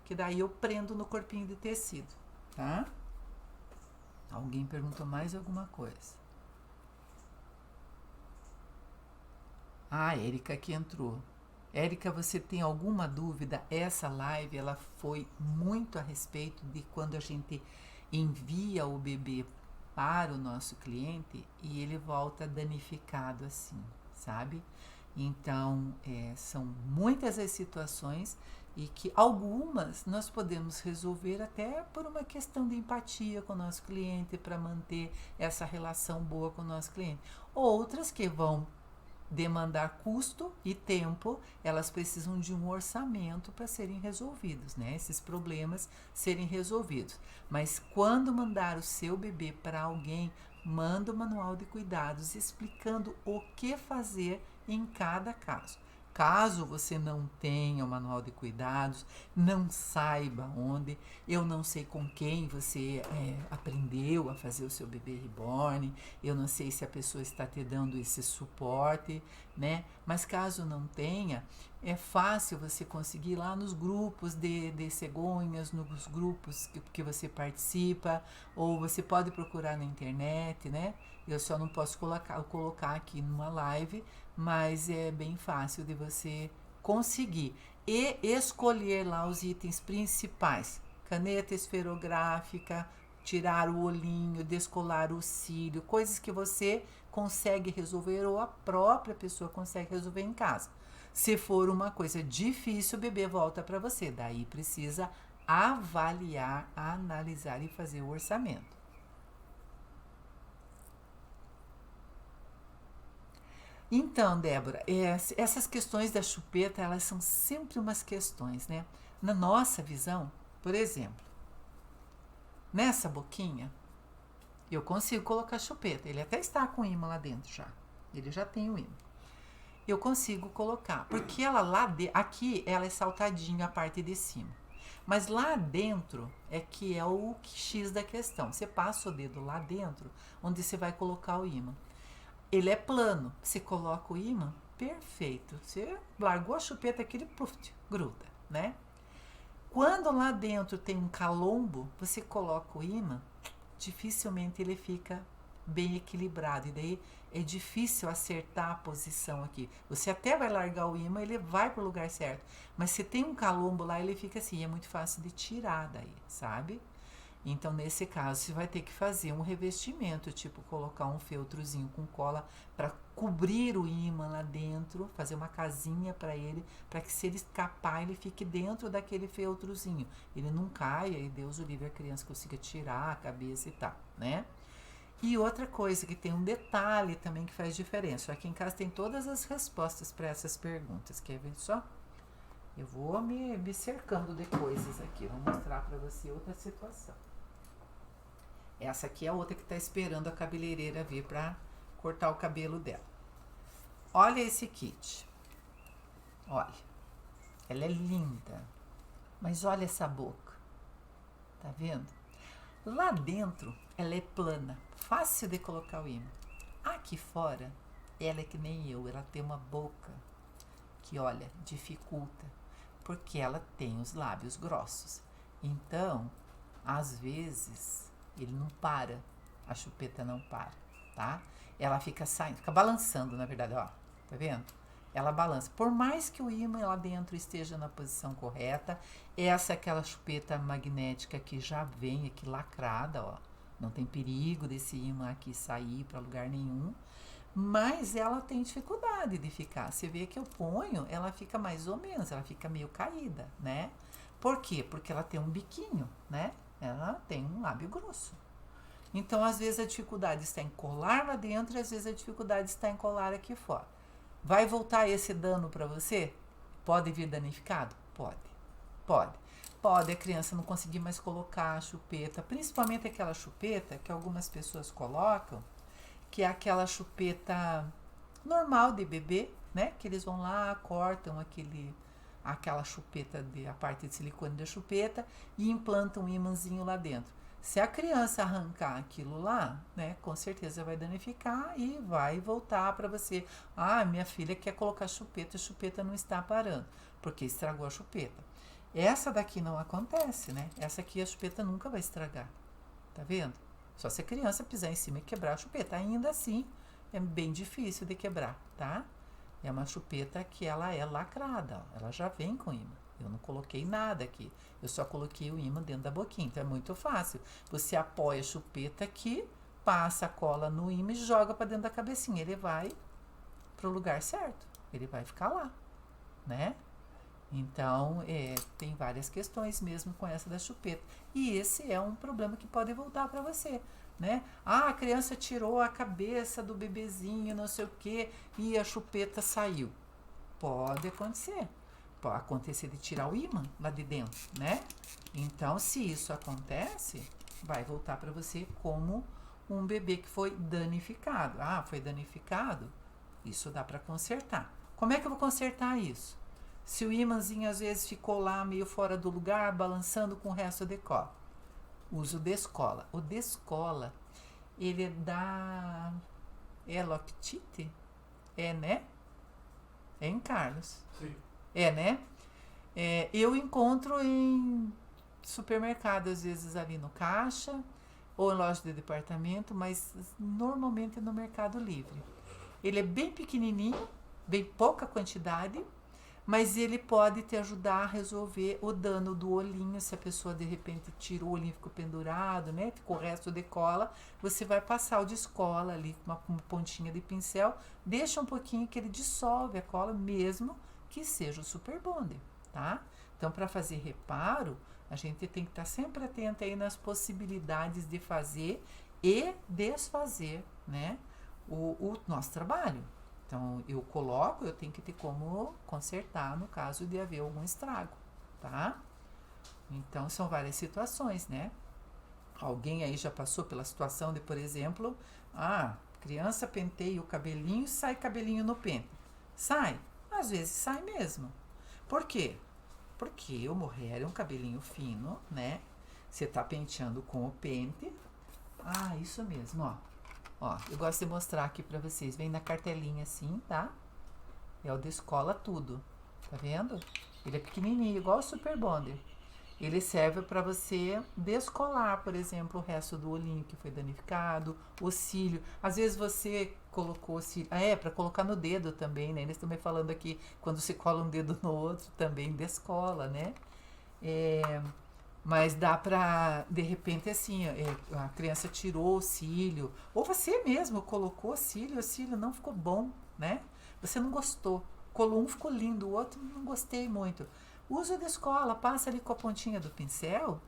Que daí eu prendo no corpinho de tecido, tá? Alguém perguntou mais alguma coisa? A Érica que entrou. Érica, você tem alguma dúvida? Essa live ela foi muito a respeito de quando a gente envia o bebê para o nosso cliente e ele volta danificado assim, sabe? Então, são muitas as situações e que algumas nós podemos resolver até por uma questão de empatia com o nosso cliente para manter essa relação boa com o nosso cliente. Outras que vão demandar custo e tempo, elas precisam de um orçamento para serem resolvidos, né? Esses problemas serem resolvidos. Mas quando mandar o seu bebê para alguém, manda o manual de cuidados explicando o que fazer em cada caso. Caso você não tenha o manual de cuidados, não saiba onde, eu não sei com quem você aprendeu a fazer o seu bebê reborn, eu não sei se a pessoa está te dando esse suporte, né? Mas caso não tenha, é fácil você conseguir lá nos grupos de cegonhas, nos grupos que você participa, ou você pode procurar na internet, né? Eu só não posso colocar aqui numa live, mas é bem fácil de você conseguir. E escolher lá os itens principais. Caneta esferográfica, tirar o olhinho, descolar o cílio, coisas que você consegue resolver ou a própria pessoa consegue resolver em casa. Se for uma coisa difícil, o bebê volta para você. Daí precisa avaliar, analisar e fazer o orçamento. Então, Débora, essas questões da chupeta, elas são sempre umas questões, né? Na nossa visão, por exemplo, nessa boquinha, eu consigo colocar chupeta. Ele até está com o imã lá dentro já. Ele já tem o imã. Eu consigo colocar, porque ela aqui ela é saltadinha a parte de cima. Mas lá dentro é que é o X da questão. Você passa o dedo lá dentro, onde você vai colocar o imã. Ele é plano. Você coloca o imã, perfeito. Você largou a chupeta, aquele gruda, né? Quando lá dentro tem um calombo, você coloca o imã, dificilmente ele fica bem equilibrado. E daí é difícil acertar a posição aqui. Você até vai largar o imã, ele vai para o lugar certo. Mas se tem um calombo lá, ele fica assim, é muito fácil de tirar daí, sabe? Então, nesse caso, você vai ter que fazer um revestimento, tipo colocar um feltrozinho com cola para cobrir o ímã lá dentro, fazer uma casinha para ele, para que se ele escapar, ele fique dentro daquele feltrozinho. Ele não caia e Deus o livre a criança consiga tirar a cabeça e tal, né? E outra coisa, que tem um detalhe também que faz diferença. Aqui em casa tem todas as respostas para essas perguntas. Quer ver só? Eu vou me cercando de coisas aqui. Vou mostrar para você outra situação. Essa aqui é a outra que está esperando a cabeleireira vir para cortar o cabelo dela. Olha esse kit. Olha. Ela é linda. Mas olha essa boca. Tá vendo? Lá dentro, ela é plana. Fácil de colocar o imã. Aqui fora, ela é que nem eu. Ela tem uma boca que, olha, dificulta. Porque ela tem os lábios grossos. Então, às vezes, ele não para. A chupeta não para, tá? Ela fica saindo, fica balançando, na verdade, ó. Tá vendo? Ela balança. Por mais que o ímã lá dentro esteja na posição correta, essa é aquela chupeta magnética que já vem aqui lacrada, ó. Não tem perigo desse ímã aqui sair para lugar nenhum. Mas ela tem dificuldade de ficar. Você vê que eu ponho, ela fica mais ou menos, ela fica meio caída, né? Por quê? Porque ela tem um biquinho, né? Ela tem um lábio grosso. Então, às vezes a dificuldade está em colar lá dentro, às vezes a dificuldade está em colar aqui fora. Vai voltar esse dano para você? Pode vir danificado? Pode. Pode. Pode a criança não conseguir mais colocar a chupeta, principalmente aquela chupeta que algumas pessoas colocam, que é aquela chupeta normal de bebê, né? Que eles vão lá, cortam aquela chupeta, a parte de silicone da chupeta e implantam um imãzinho lá dentro. Se a criança arrancar aquilo lá, né, com certeza vai danificar e vai voltar para você. Ah, minha filha quer colocar chupeta, a chupeta não está parando, porque estragou a chupeta. Essa daqui não acontece, né? Essa aqui a chupeta nunca vai estragar. Tá vendo? Só se a criança pisar em cima e quebrar a chupeta. Ainda assim, é bem difícil de quebrar, tá? É uma chupeta que ela é lacrada, ó. Ela já vem com imã. Eu não coloquei nada aqui. Eu só coloquei o imã dentro da boquinha. Então é muito fácil. Você apoia a chupeta aqui, passa a cola no imã e joga para dentro da cabecinha. Ele vai para o lugar certo. Ele vai ficar lá, né? Então, tem várias questões mesmo com essa da chupeta. E esse é um problema que pode voltar para você, né? Ah, a criança tirou a cabeça do bebezinho, não sei o quê, e a chupeta saiu. Pode acontecer. Pode acontecer de tirar o ímã lá de dentro, né? Então, se isso acontece, vai voltar para você como um bebê que foi danificado. Ah, foi danificado? Isso dá para consertar. Como é que eu vou consertar isso? Se o ímãzinho às vezes ficou lá meio fora do lugar, balançando com o resto da cola, uso o Descola. O Descola, ele é da Loctite? É, né? É em Carlos.
Sim.
É, né? Eu encontro em supermercado, às vezes ali no caixa, ou em loja de departamento, mas normalmente no Mercado Livre. Ele é bem pequenininho, bem pouca quantidade, mas ele pode te ajudar a resolver o dano do olhinho. Se a pessoa de repente tirou o olhinho e ficou pendurado, né? Ficou o resto de cola, você vai passar o Descola ali com uma pontinha de pincel, deixa um pouquinho que ele dissolve a cola, mesmo que seja o Super Bonder, tá? Então, para fazer reparo, a gente tem que estar sempre atento aí nas possibilidades de fazer e desfazer, né? O nosso trabalho. Então, eu tenho que ter como consertar no caso de haver algum estrago, tá? Então, são várias situações, né? Alguém aí já passou pela situação de, por exemplo, criança penteia o cabelinho, sai cabelinho no pente. Sai? Às vezes sai mesmo. Por quê? Porque o mohair é um cabelinho fino, né? Você tá penteando com o pente. Isso mesmo, ó. Ó, eu gosto de mostrar aqui pra vocês. Vem na cartelinha assim, tá? É o Descola Tudo. Tá vendo? Ele é pequenininho, igual o Super Bonder. Ele serve para você descolar, por exemplo, o resto do olhinho que foi danificado, o cílio. Às vezes você colocou o cílio... para colocar no dedo também, né? Eles estão me falando aqui, quando você cola um dedo no outro, também descola, né? Mas dá pra, de repente, assim, a criança tirou o cílio, ou você mesmo colocou o cílio não ficou bom, né? Você não gostou. Colou um, ficou lindo, o outro não gostei muito. Usa o Descola, passa ali com a pontinha do pincel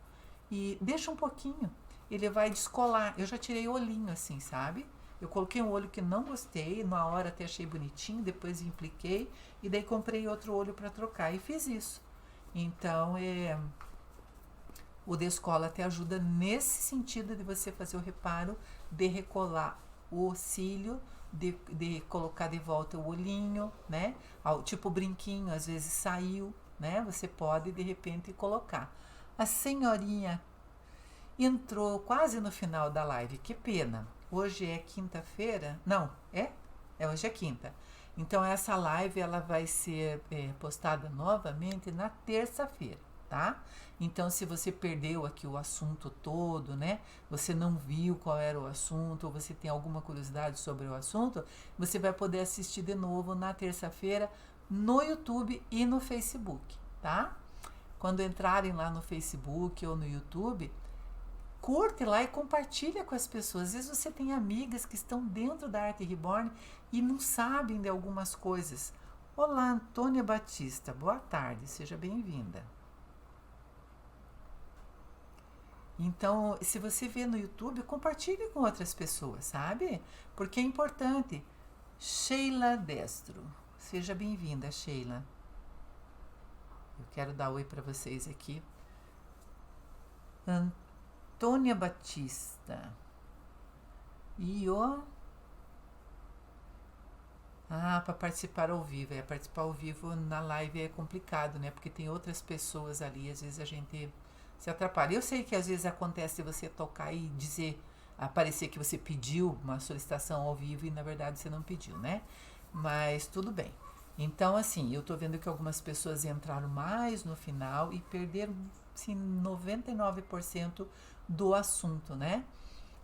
e deixa um pouquinho. Ele vai descolar. Eu já tirei o olhinho assim, sabe? Eu coloquei um olho que não gostei, na hora até achei bonitinho, depois impliquei e daí comprei outro olho para trocar e fiz isso. Então, o Descola te ajuda nesse sentido de você fazer o reparo, de recolar o cílio, de colocar de volta o olhinho, né? Tipo brinquinho, às vezes saiu, né? Você pode de repente colocar. A senhorinha entrou quase no final da live, que pena. Hoje é quinta-feira? Não, hoje é quinta. Então essa live ela vai ser postada novamente na terça-feira, tá? Então, se você perdeu aqui o assunto todo, né? Você não viu qual era o assunto, ou você tem alguma curiosidade sobre o assunto, você vai poder assistir de novo na terça-feira no YouTube e no Facebook, tá? Quando entrarem lá no Facebook ou no YouTube, curte lá e compartilha com as pessoas. Às vezes você tem amigas que estão dentro da Arte Reborn e não sabem de algumas coisas. Olá, Antônia Batista, boa tarde, seja bem-vinda. Então, se você vê no YouTube, compartilhe com outras pessoas, sabe? Porque é importante. Sheila Destro. Seja bem-vinda, Sheila. Eu quero dar oi para vocês aqui. Antônia Batista. Para participar ao vivo. Participar ao vivo na live é complicado, né? Porque tem outras pessoas ali, às vezes a gente se atrapalha. Eu sei que às vezes acontece de você tocar e aparecer que você pediu uma solicitação ao vivo e na verdade você não pediu, né? Mas tudo bem. Então, assim, eu tô vendo que algumas pessoas entraram mais no final e perderam, assim, 99% do assunto, né?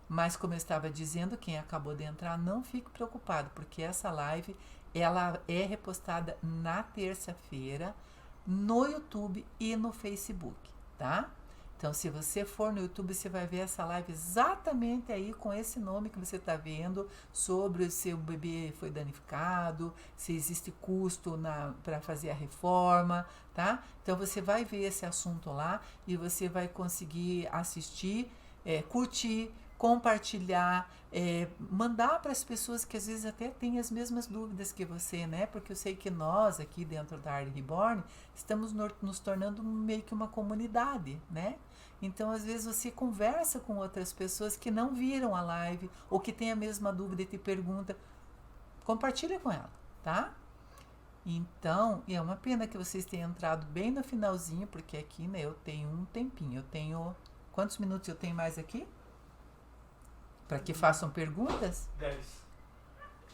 Mas como eu estava dizendo, quem acabou de entrar, não fique preocupado, porque essa live ela é repostada na terça-feira no YouTube e no Facebook, tá? Então, se você for no YouTube, você vai ver essa live exatamente aí com esse nome que você está vendo, sobre se o bebê foi danificado, se existe custo para fazer a reforma, tá? Então, você vai ver esse assunto lá e você vai conseguir assistir, curtir, compartilhar, mandar para as pessoas que às vezes até têm as mesmas dúvidas que você, né? Porque eu sei que nós aqui dentro da Arte Reborn estamos nos tornando meio que uma comunidade, né? Então, às vezes, você conversa com outras pessoas que não viram a live ou que têm a mesma dúvida e te pergunta, compartilha com ela, tá? Então, e é uma pena que vocês tenham entrado bem no finalzinho, porque aqui, né, eu tenho um tempinho. Eu tenho... Quantos minutos eu tenho mais aqui? Para que façam perguntas?
10.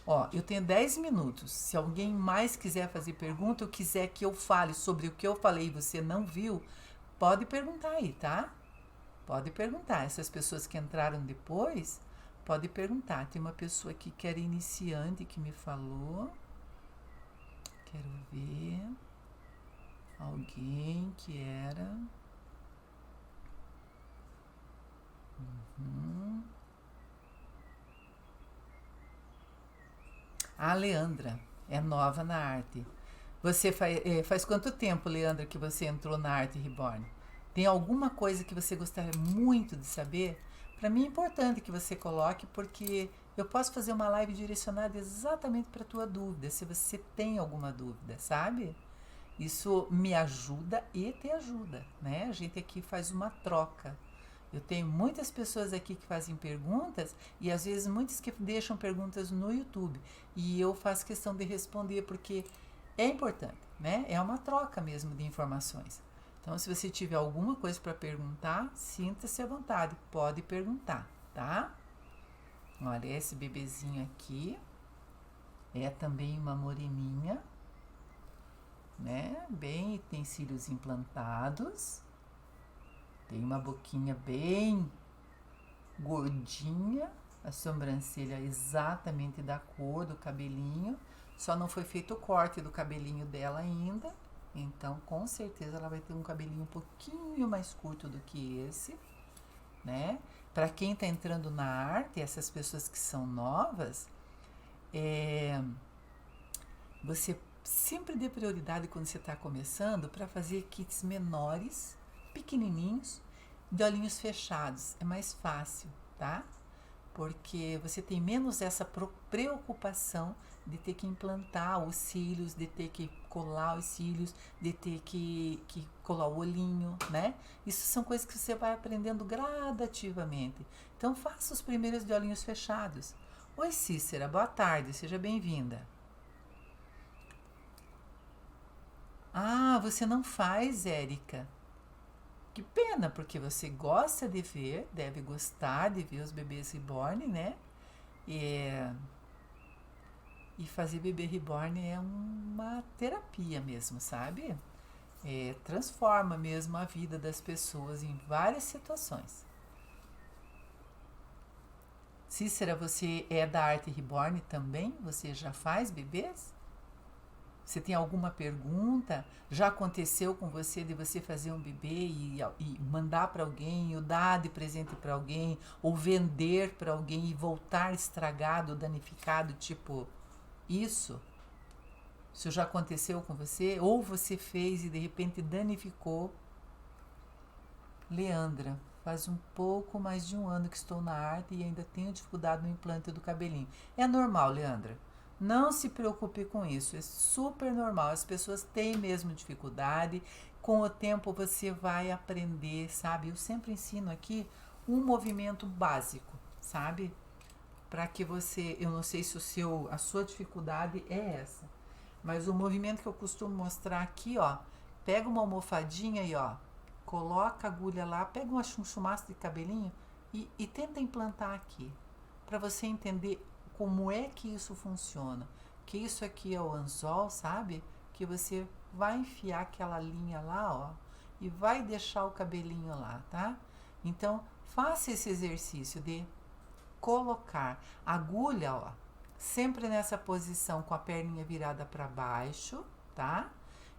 Ó, eu tenho 10 minutos. Se alguém mais quiser fazer pergunta ou quiser que eu fale sobre o que eu falei e você não viu, pode perguntar aí, tá? Pode perguntar. Essas pessoas que entraram depois, pode perguntar. Tem uma pessoa aqui que era iniciante que me falou. Quero ver. Alguém que era... A Leandra é nova na arte. Você faz quanto tempo, Leandra, que você entrou na Arte Reborn? Tem alguma coisa que você gostaria muito de saber? Para mim é importante que você coloque, porque eu posso fazer uma live direcionada exatamente para a tua dúvida, se você tem alguma dúvida, sabe? Isso me ajuda e te ajuda, né? A gente aqui faz uma troca. Eu tenho muitas pessoas aqui que fazem perguntas e às vezes muitas que deixam perguntas no YouTube. E eu faço questão de responder porque é importante, né? É uma troca mesmo de informações. Então, se você tiver alguma coisa para perguntar, sinta-se à vontade, pode perguntar, tá? Olha, esse bebezinho aqui é também uma moreninha, né? Bem, tem cílios implantados. Tem uma boquinha bem gordinha, a sobrancelha exatamente da cor do cabelinho, só não foi feito o corte do cabelinho dela ainda, então com certeza ela vai ter um cabelinho um pouquinho mais curto do que esse, né? Para quem está entrando na arte, essas pessoas que são novas, você sempre dê prioridade quando você está começando para fazer kits menores, pequenininhos, de olhinhos fechados. É mais fácil, tá? Porque você tem menos essa preocupação de ter que implantar os cílios, de ter que colar os cílios, de ter que colar o olhinho, né? Isso são coisas que você vai aprendendo gradativamente. Então, faça os primeiros de olhinhos fechados. Oi, Cícera, boa tarde, seja bem-vinda. Ah, você não faz, Érica. Que pena, porque você gosta de ver, deve gostar de ver os bebês reborn, né? E fazer bebê reborn é uma terapia mesmo, sabe? Transforma mesmo a vida das pessoas em várias situações. Cícera, você é da Arte Reborn também? Você já faz bebês? Você tem alguma pergunta? Já aconteceu com você de você fazer um bebê e mandar para alguém, ou dar de presente para alguém, ou vender para alguém e voltar estragado, danificado, tipo isso? Isso já aconteceu com você? Ou você fez e de repente danificou? Leandra, faz um pouco mais de um ano que estou na arte e ainda tenho dificuldade no implante do cabelinho. É normal, Leandra. Não se preocupe com isso, é super normal. As pessoas têm mesmo dificuldade. Com o tempo você vai aprender, sabe? Eu sempre ensino aqui um movimento básico, sabe? Para que você, eu não sei se a sua dificuldade é essa, mas o movimento que eu costumo mostrar aqui, ó, pega uma almofadinha e ó, coloca a agulha lá, pega um chumaço de cabelinho e tenta implantar aqui, para você entender como é que isso funciona. Que isso aqui é o anzol, sabe? Que você vai enfiar aquela linha lá, ó, e vai deixar o cabelinho lá, tá? Então, faça esse exercício de colocar a agulha, ó, sempre nessa posição com a perninha virada para baixo, tá?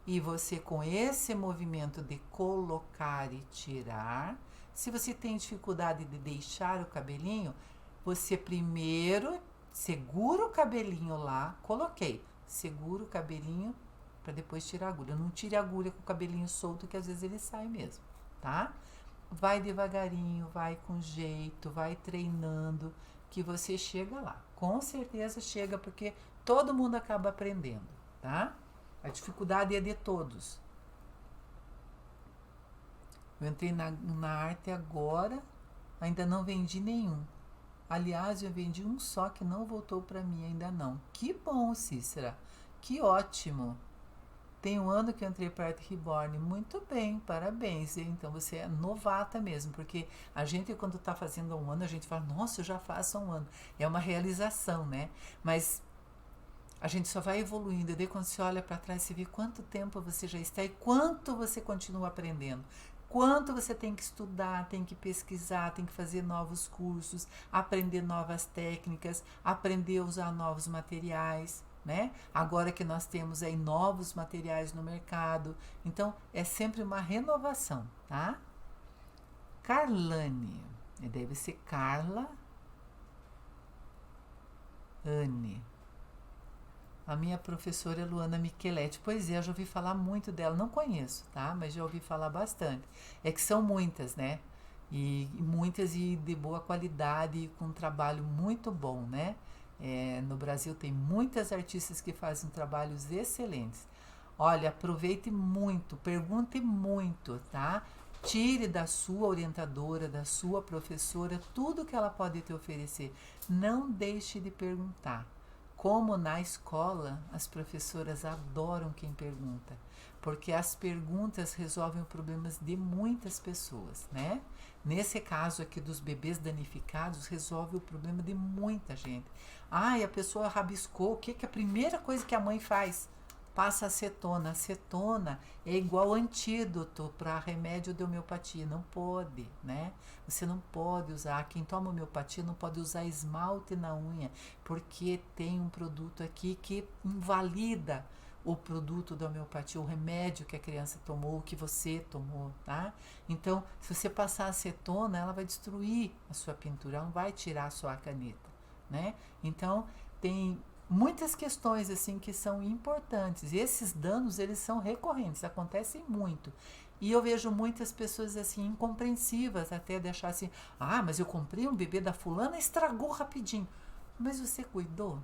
E você com esse movimento de colocar e tirar. Se você tem dificuldade de deixar o cabelinho, você primeiro segura o cabelinho lá, coloquei, segura o cabelinho para depois tirar a agulha. Não tire a agulha com o cabelinho solto, que às vezes ele sai mesmo, tá? Vai devagarinho, vai com jeito, vai treinando, que você chega lá. Com certeza chega, porque todo mundo acaba aprendendo, tá? A dificuldade é de todos. Eu entrei na arte agora, ainda não vendi nenhum. Aliás, eu vendi um só que não voltou para mim, ainda não. Que bom, Cícera. Que ótimo. Tem um ano que eu entrei para Arte Reborn. Muito bem, parabéns. Então você é novata mesmo, porque a gente quando está fazendo há um ano, a gente fala, nossa, eu já faço há um ano. É uma realização, né? Mas a gente só vai evoluindo. E daí quando você olha para trás, você vê quanto tempo você já está e quanto você continua aprendendo. Quanto você tem que estudar, tem que pesquisar, tem que fazer novos cursos, aprender novas técnicas, aprender a usar novos materiais, né? Agora que nós temos aí novos materiais no mercado, então é sempre uma renovação, tá? Carlane, deve ser Carla Anne. A minha professora é Luana Micheletti. Pois é, eu já ouvi falar muito dela. Não conheço, tá? Mas já ouvi falar bastante. É que são muitas, né? E muitas e de boa qualidade e com um trabalho muito bom, né? No Brasil tem muitas artistas que fazem trabalhos excelentes. Olha, aproveite muito, pergunte muito, tá? Tire da sua orientadora, da sua professora, tudo que ela pode te oferecer. Não deixe de perguntar. Como na escola, as professoras adoram quem pergunta, porque as perguntas resolvem os problemas de muitas pessoas, né? Nesse caso aqui dos bebês danificados, resolve o problema de muita gente. Ah, e a pessoa rabiscou, o que é a primeira coisa que a mãe faz? Passa acetona. Acetona é igual antídoto para remédio de homeopatia. Não pode, né? Você não pode usar. Quem toma homeopatia não pode usar esmalte na unha, porque tem um produto aqui que invalida o produto da homeopatia, o remédio que a criança tomou, que você tomou, tá? Então, se você passar acetona, ela vai destruir a sua pintura, ela não vai tirar só a caneta, né? Então, tem muitas questões assim que são importantes. E esses danos, eles são recorrentes, acontecem muito. E eu vejo muitas pessoas assim incompreensivas, até de achar assim: "Ah, mas eu comprei um bebê da fulana, estragou rapidinho". Mas você cuidou?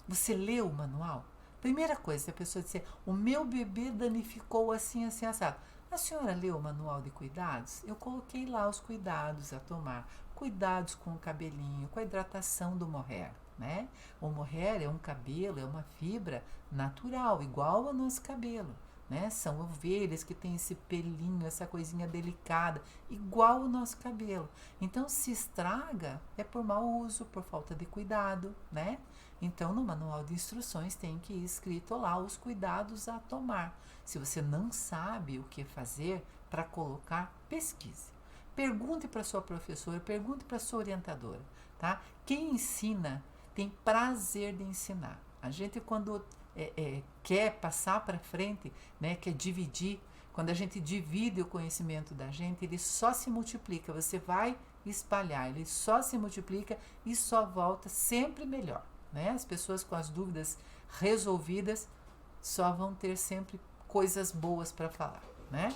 Você leu o manual? Primeira coisa, se a pessoa disser: "O meu bebê danificou assim, assim, assado". A senhora leu o manual de cuidados? Eu coloquei lá os cuidados a tomar. Cuidados com o cabelinho, com a hidratação do mohair, né? O mohair é um cabelo, é uma fibra natural, igual ao nosso cabelo, né? São ovelhas que têm esse pelinho, essa coisinha delicada, igual o nosso cabelo. Então, se estraga, é por mau uso, por falta de cuidado, né? Então, no manual de instruções tem que ir escrito lá os cuidados a tomar. Se você não sabe o que fazer para colocar, pesquise. Pergunte para sua professora, pergunte para sua orientadora, tá? Quem ensina tem prazer de ensinar. A gente quando quer passar para frente, né, quer dividir, quando a gente divide o conhecimento da gente, ele só se multiplica, você vai espalhar, ele só se multiplica e só volta sempre melhor, né? As pessoas com as dúvidas resolvidas só vão ter sempre coisas boas para falar, né?